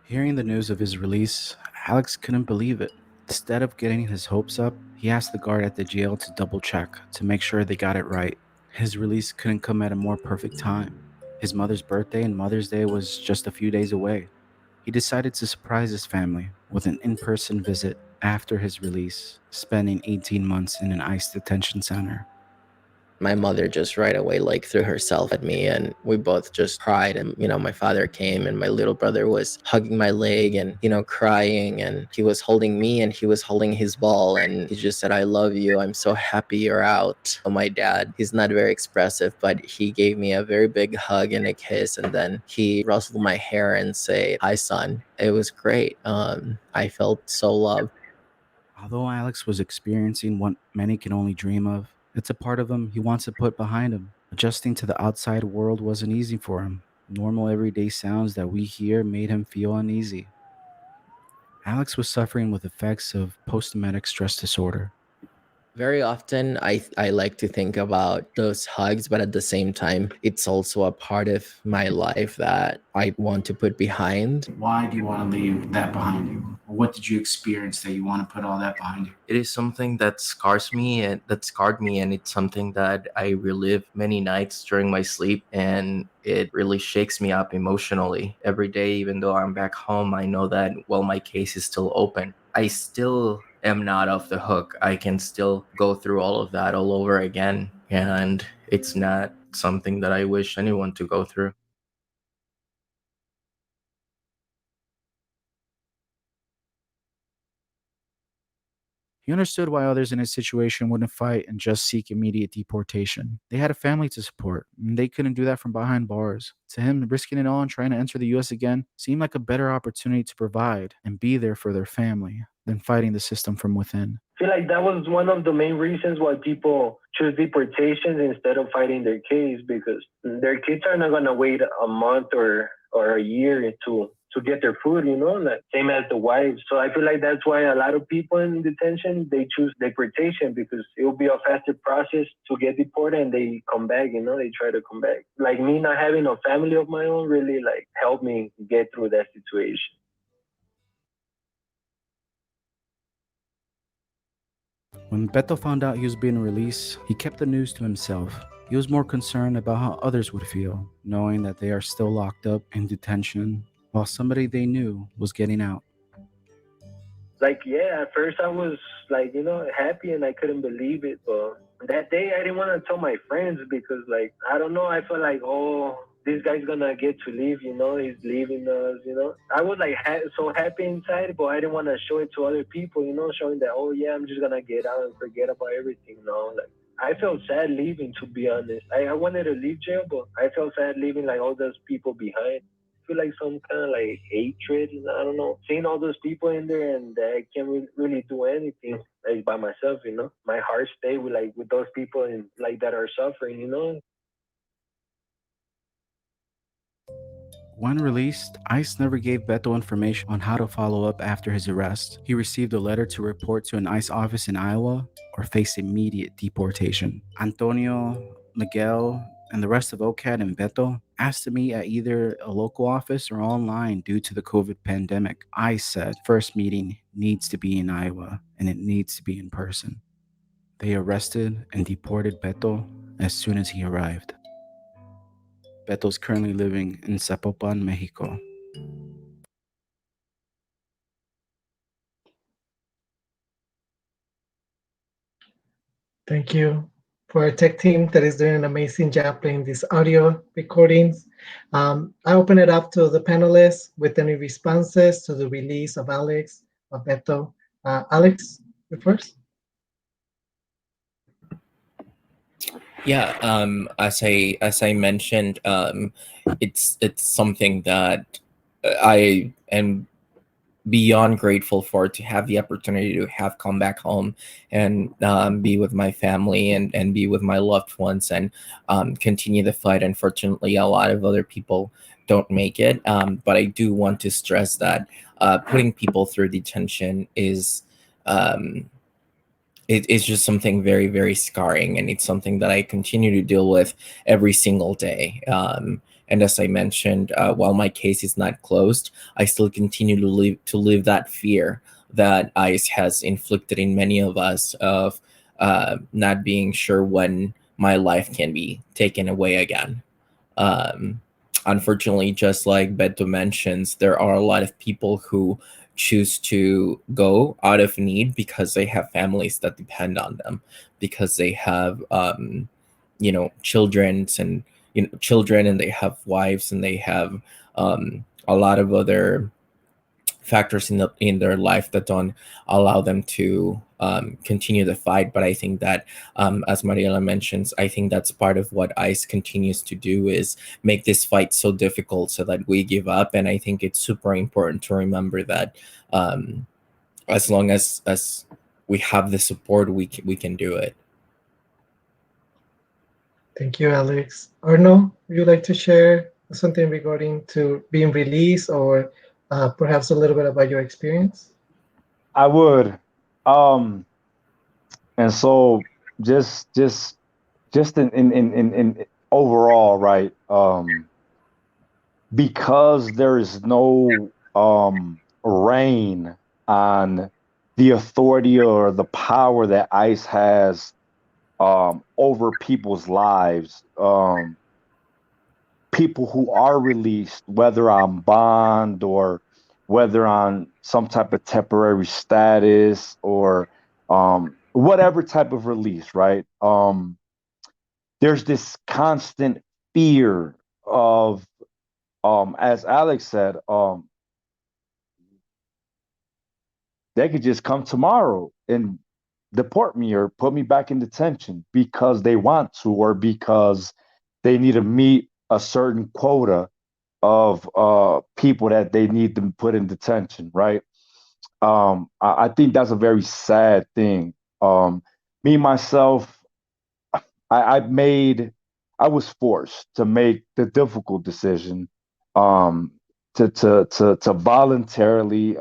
Hearing the news of his release, Alex couldn't believe it. Instead of getting his hopes up, he asked the guard at the jail to double check to make sure they got it right. His release couldn't come at a more perfect time. His mother's birthday and Mother's Day was just a few days away. He decided to surprise his family with an in-person visit after his release, spending 18 months in an ICE detention center. My mother just right away like threw herself at me, and we both just cried. And my father came and my little brother was hugging my leg and crying, and he was holding me and he was holding his ball, and he just said, "I love you, I'm so happy you're out." My dad, he's not very expressive, but he gave me a very big hug and a kiss, and then he rustled my hair and say, "Hi son." It was great. I felt so loved. Although Alex was experiencing what many can only dream of, it's a part of him he wants to put behind him. Adjusting to the outside world wasn't easy for him. Normal everyday sounds that we hear made him feel uneasy. Alex was suffering with effects of post-traumatic stress disorder. Very often, I like to think about those hugs, but at the same time, it's also a part of my life that I want to put behind. Why do you want to leave that behind you? What did you experience that you want to put all that behind you? It is something that scars me and that scarred me, and it's something that I relive many nights during my sleep, and it really shakes me up emotionally every day. Even though I'm back home, I know that, well, my case is still open. I still am not off the hook. I can still go through all of that all over again, and it's not something that I wish anyone to go through. He understood why others in his situation wouldn't fight and just seek immediate deportation. They had a family to support, and they couldn't do that from behind bars. To him, risking it all and trying to enter the US again seemed like a better opportunity to provide and be there for their family than fighting the system from within. I feel like that was one of the main reasons why people choose deportations instead of fighting their case, because their kids are not going to wait a month or a year to get their food, like same as the wives. So I feel like that's why a lot of people in detention, they choose deportation, because it will be a faster process to get deported and they come back, they try to come back. Like me not having a family of my own really like helped me get through that situation. When Beto found out he was being released, he kept the news to himself. He was more concerned about how others would feel, knowing that they are still locked up in detention while somebody they knew was getting out. Like, yeah, at first I was like, happy and I couldn't believe it. But that day I didn't want to tell my friends because, like, I don't know, I felt like, oh, this guy's gonna get to leave, he's leaving us. I was like so happy inside, but I didn't want to show it to other people, showing that, oh yeah, I'm just gonna get out and forget about everything. Like, I felt sad leaving, to be honest. I wanted to leave jail, but I felt sad leaving like all those people behind. Feel like some kind of like hatred. I don't know. Seeing all those people in there and I can't really do anything like by myself. My heart stay with those people and like that are suffering. When released, ICE never gave Beto information on how to follow up after his arrest. He received a letter to report to an ICE office in Iowa or face immediate deportation. Antonio, Miguel, and the rest of OCAD and Beto asked to meet at either a local office or online due to the COVID pandemic. ICE said first meeting needs to be in Iowa and it needs to be in person. They arrested and deported Beto as soon as he arrived. Beto's currently living in Zapopan, Mexico. Thank you for our tech team that is doing an amazing job playing these audio recordings. I open it up to the panelists with any responses to the release of Alex, of Beto. Alex, you first. Yeah, as I mentioned, it's something that I am beyond grateful for, to have the opportunity to have come back home and be with my family and be with my loved ones and continue the fight. Unfortunately, a lot of other people don't make it, but I do want to stress that putting people through detention is it's just something very, very scarring, and it's something that I continue to deal with every single day. And as I mentioned, while my case is not closed, I still continue to live that fear that ICE has inflicted in many of us of not being sure when my life can be taken away again. Um, Unfortunately, just like Beto mentions, there are a lot of people who choose to go out of need because they have families that depend on them, because they have children and they have wives and they have a lot of other factors in their life that don't allow them to continue the fight. But I think that, as Mariela mentions, I think that's part of what ICE continues to do, is make this fight so difficult so that we give up. And I think it's super important to remember that as long as we have the support, we can do it. Thank you, Alex. Arno, would you like to share something regarding to being released, or perhaps a little bit about your experience? I would. And so just in overall, right? Because there is no reign on the authority or the power that ICE has over people's lives. People who are released, whether on bond or whether on some type of temporary status or whatever type of release, right? There's this constant fear of, as Alex said, they could just come tomorrow and deport me or put me back in detention because they want to or because they need to meet a certain quota of people that they need to put in detention, right? I think that's a very sad thing. Me myself, I, I made, I was forced to make the difficult decision um, to voluntarily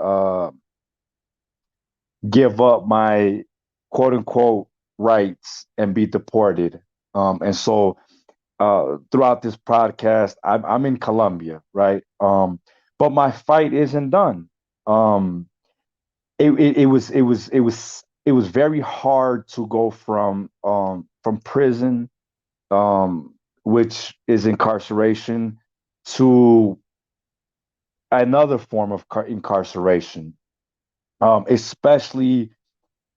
give up my quote unquote rights and be deported. And so throughout this podcast, I'm in Colombia, right? But my fight isn't done. Um, it was very hard to go from prison, which is incarceration, to another form of incarceration, especially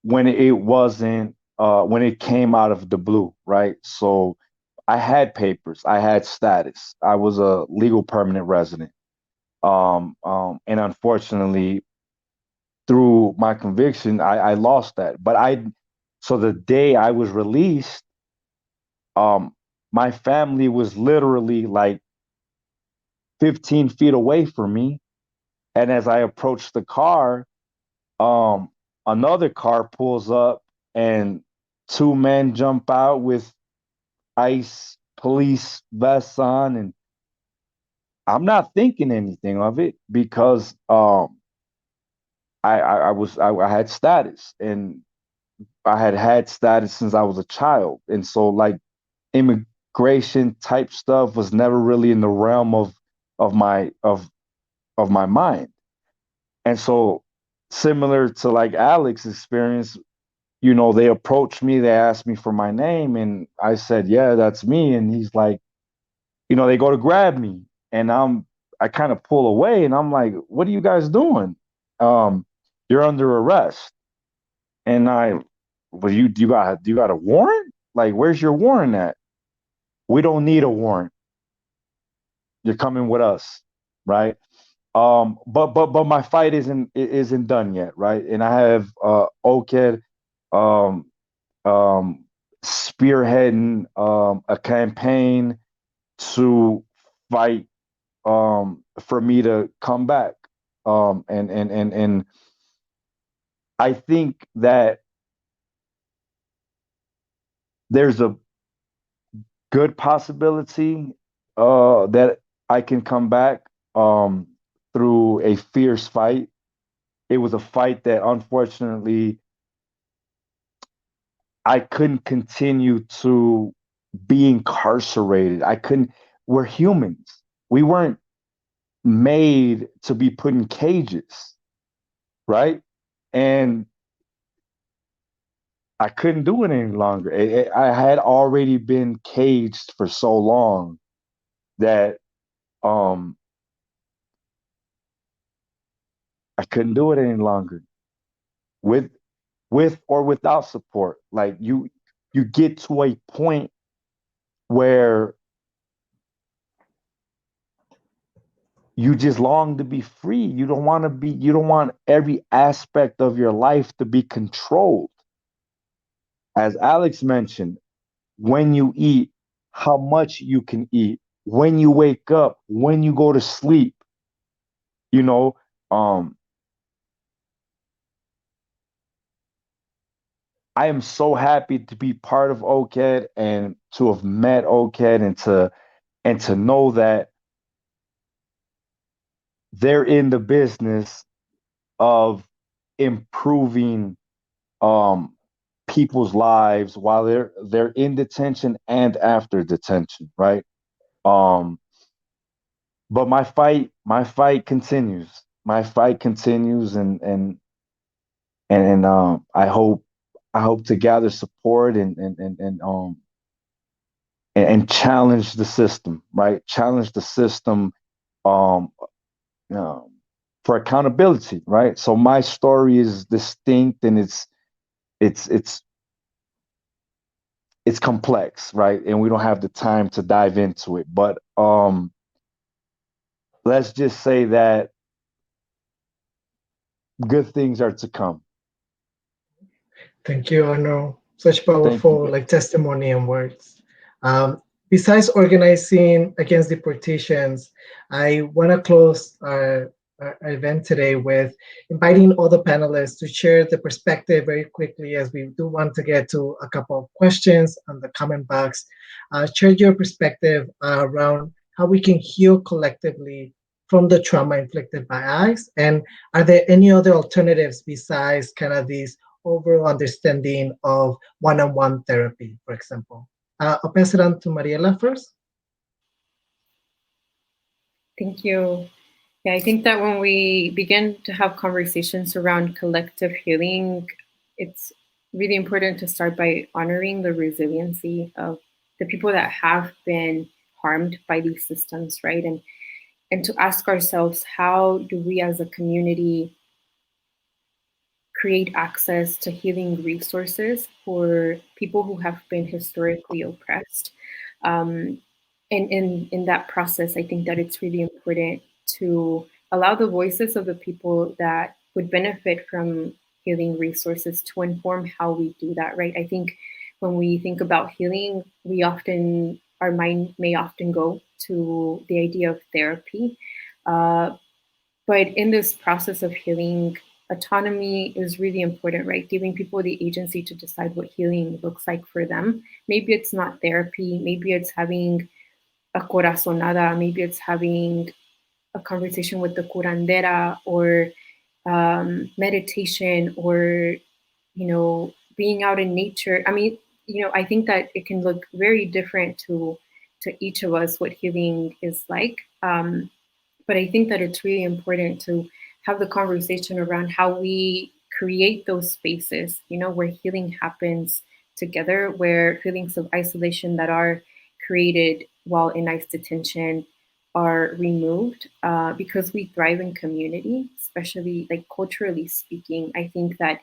when it wasn't when it came out of the blue, right? So I had papers, I had status, I was a legal permanent resident, and unfortunately, through my conviction, I lost that. But so the day I was released, um, my family was literally like 15 feet away from me, and as I approached the car, um, another car pulls up, and two men jump out with ICE police vests on, and I'm not thinking anything of it because I had status, and I had status since I was a child, and so like immigration type stuff was never really in the realm of my of my mind. And so similar to like Alex's experience, they approached me, they asked me for my name, and I said, yeah, that's me. And he's like, they go to grab me, and I kind of pull away, and I'm like, what are you guys doing? Um, you're under arrest. And well, you got a warrant? Like, where's your warrant at? We don't need a warrant. You're coming with us, right? But my fight isn't done yet, right? And I have OCAD um, um, spearheading a campaign to fight for me to come back. And I think that there's a good possibility that I can come back through a fierce fight. It was a fight that unfortunately I couldn't continue to be incarcerated. I couldn't, we're humans. We weren't made to be put in cages, right? And I couldn't do it any longer. I had already been caged for so long that um, I couldn't do it any longer with or without support. Like you get to a point where you just long to be free. You don't want every aspect of your life to be controlled. As Alex mentioned, when you eat, how much you can eat, when you wake up, when you go to sleep, you know, um, I am so happy to be part of OCAD and to have met OCAD and to know that they're in the business of improving um, people's lives while they're in detention and after detention, right? But my fight continues. My fight continues, and I hope to gather support and challenge the system, right? Challenge the system um, um, for accountability, right? So my story is distinct and it's complex, right? And we don't have the time to dive into it, but let's just say that good things are to come. Thank you, Arno. Such Thank powerful you. testimony and words. Besides organizing against deportations, I want to close our event today with inviting all the panelists to share the perspective very quickly, as we do want to get to a couple of questions on the comment box. Share your perspective around how we can heal collectively from the trauma inflicted by ICE, and are there any other alternatives besides kind of these overall understanding of one-on-one therapy, for example? I'll pass it on to Mariela first. Thank you. Yeah, I think that when we begin to have conversations around collective healing, it's really important to start by honoring the resiliency of the people that have been harmed by these systems, right? And to ask ourselves, how do we as a community create access to healing resources for people who have been historically oppressed? And in that process, I think that it's really important to allow the voices of the people that would benefit from healing resources to inform how we do that, right? I think when we think about healing, our mind may often go to the idea of therapy. But in this process of healing, autonomy is really important, right? Giving people the agency to decide what healing looks like for them. Maybe it's not therapy, maybe it's having a corazonada, maybe it's having a conversation with the curandera, or meditation, or, being out in nature. I mean, I think that it can look very different to each of us what healing is like. But I think that it's really important to have the conversation around how we create those spaces, where healing happens together, where feelings of isolation that are created while in ICE detention are removed, because we thrive in community, especially like culturally speaking. I think that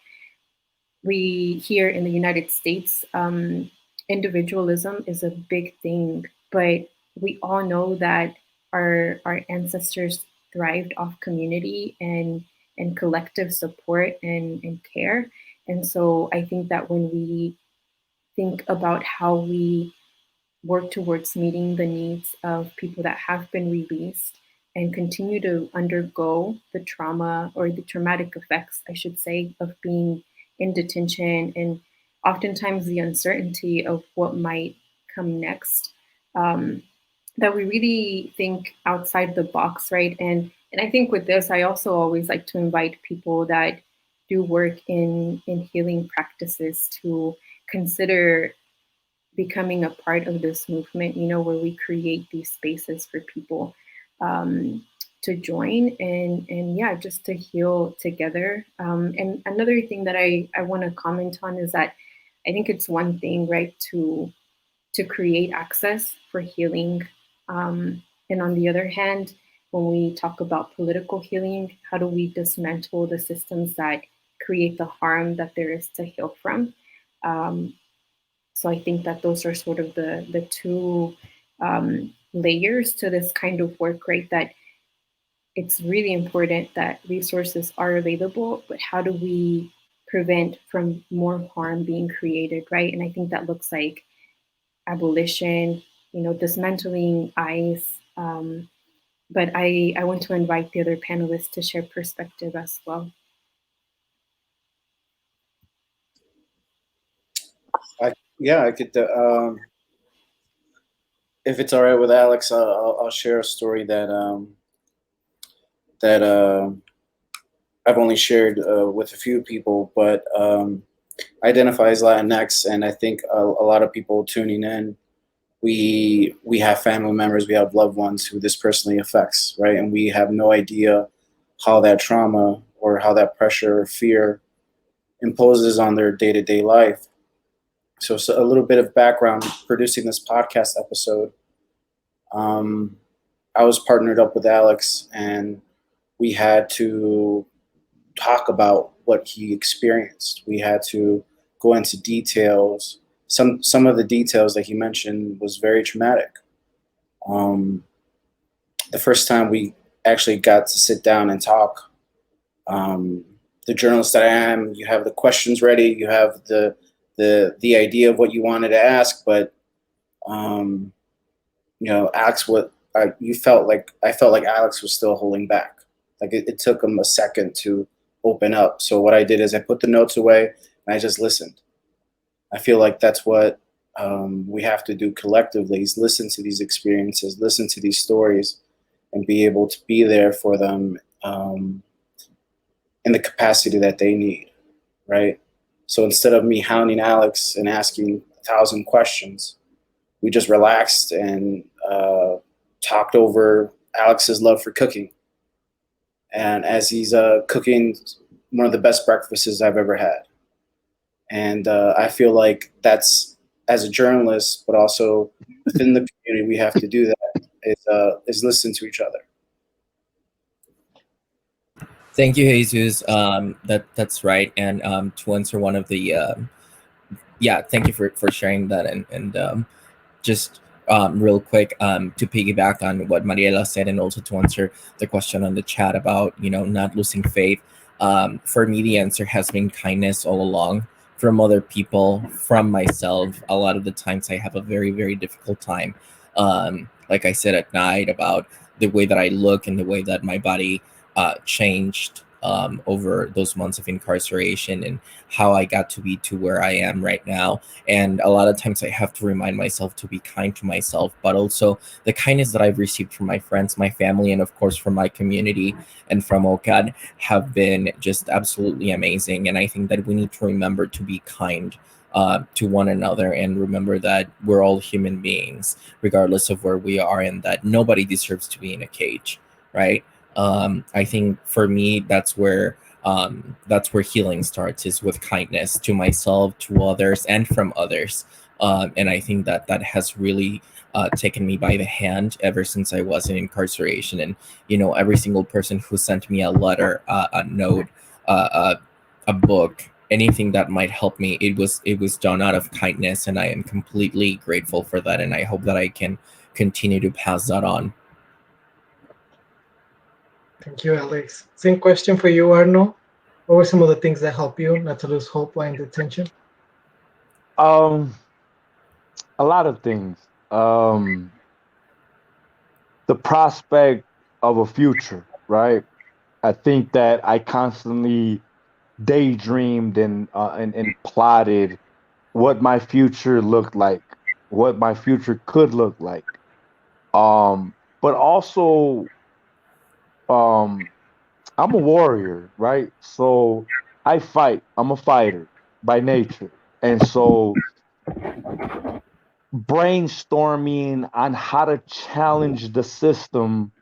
we here in the United States, individualism is a big thing, but we all know that our ancestors thrived off community and collective support and care. And so I think that when we think about how we work towards meeting the needs of people that have been released and continue to undergo the trauma, or the traumatic effects, I should say, of being in detention, and oftentimes the uncertainty of what might come next, that we really think outside the box, right? And I think with this, I also always like to invite people that do work in healing practices to consider becoming a part of this movement, where we create these spaces for people to join and yeah, just to heal together. And another thing that I want to comment on is that I think it's one thing, right, to create access for healing. And on the other hand, when we talk about political healing, how do we dismantle the systems that create the harm that there is to heal from? So I think that those are sort of the two layers to this kind of work, right? That it's really important that resources are available, but how do we prevent from more harm being created, right? And I think that looks like abolition, dismantling ICE. But I want to invite the other panelists to share perspective as well. I could. If it's all right with Alex, I'll share a story that I've only shared with a few people, but identify as Latinx, and I think a lot of people tuning in, we have family members, we have loved ones who this personally affects, right? And we have no idea how that trauma or how that pressure or fear imposes on their day-to-day life. So a little bit of background producing this podcast episode. I was partnered up with Alex, and we had to talk about what he experienced. We had to go into details. Some of the details that he mentioned was very traumatic. The first time we actually got to sit down and talk, the journalist that I am, you have the questions ready, you have the idea of what you wanted to ask, but Alex, I felt like Alex was still holding back. Like it took him a second to open up. So what I did is I put the notes away and I just listened. I feel like that's what we have to do collectively, is listen to these experiences, listen to these stories, and be able to be there for them in the capacity that they need, right? So instead of me hounding Alex and asking 1,000 questions, we just relaxed and talked over Alex's love for cooking. And as he's cooking one of the best breakfasts I've ever had. And I feel like that's, as a journalist, but also within the community, we have to do that, is listen to each other. Thank you, Jesus. That's right. And to answer one of the thank you for sharing that, and just real quick, to piggyback on what Mariela said, and also to answer the question on the chat about not losing faith. For me, the answer has been kindness all along, from other people, from myself. A lot of the times I have a very, very difficult time, like I said at night, about the way that I look and the way that my body changed over those months of incarceration, and how I got to be to where I am right now. And a lot of times I have to remind myself to be kind to myself, but also the kindness that I've received from my friends, my family, and of course from my community and from OCAD have been just absolutely amazing. And I think that we need to remember to be kind to one another, and remember that we're all human beings, regardless of where we are, and that nobody deserves to be in a cage, right? I think for me, that's where healing starts, is with kindness to myself, to others, and from others. And I think that has really taken me by the hand ever since I was in incarceration. And every single person who sent me a letter, a note, a book, anything that might help me, it was done out of kindness, and I am completely grateful for that. And I hope that I can continue to pass that on. Thank you, Alex. Same question for you, Arno. What were some of the things that help you not to lose hope while in detention? A lot of things. The prospect of a future, right? I think that I constantly daydreamed and plotted what my future looked like, what my future could look like. But also, I'm a warrior, right? So I fight. I'm a fighter by nature. And so brainstorming on how to challenge the system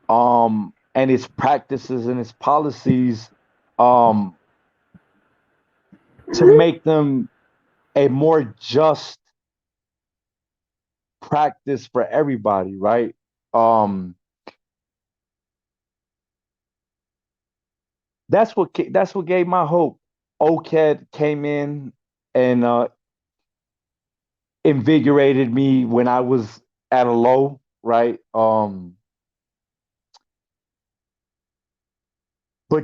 and its practices and its policies um to make them a more just practice for everybody, right? That's what gave my hope. OCAD came in and invigorated me when I was at a low, right? But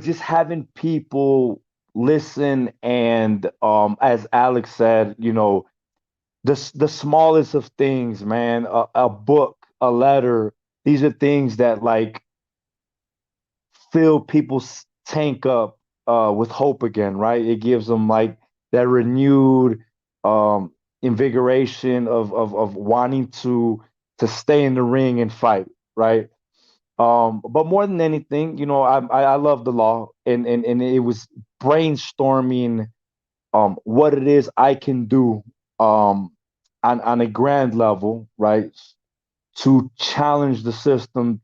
just having people listen and as Alex said, the smallest of things, man, a book, a letter, these are things that like fill people's tank up with hope again, right? It gives them like that renewed invigoration of wanting to stay in the ring and fight, right? But more than anything, I love the law, and it was brainstorming what it is I can do on a grand level, right, to challenge the system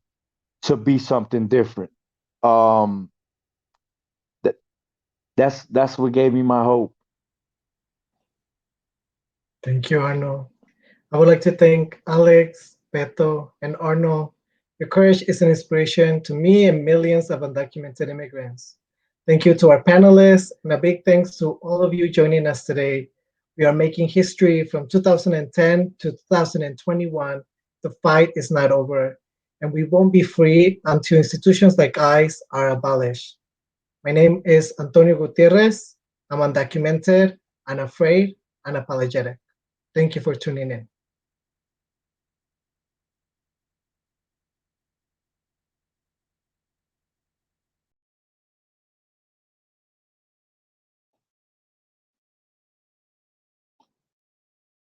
to be something different. Um, that's what gave me my hope. Thank you, Arno. I would like to thank Alex, Beto, and Arno. Your courage is an inspiration to me and millions of undocumented immigrants. Thank you to our panelists, and a big thanks to all of you joining us today. We are making history from 2010 to 2021. The fight is not over, and we won't be free until institutions like ICE are abolished. My name is Antonio Gutierrez. I'm undocumented, unafraid, unapologetic. Thank you for tuning in.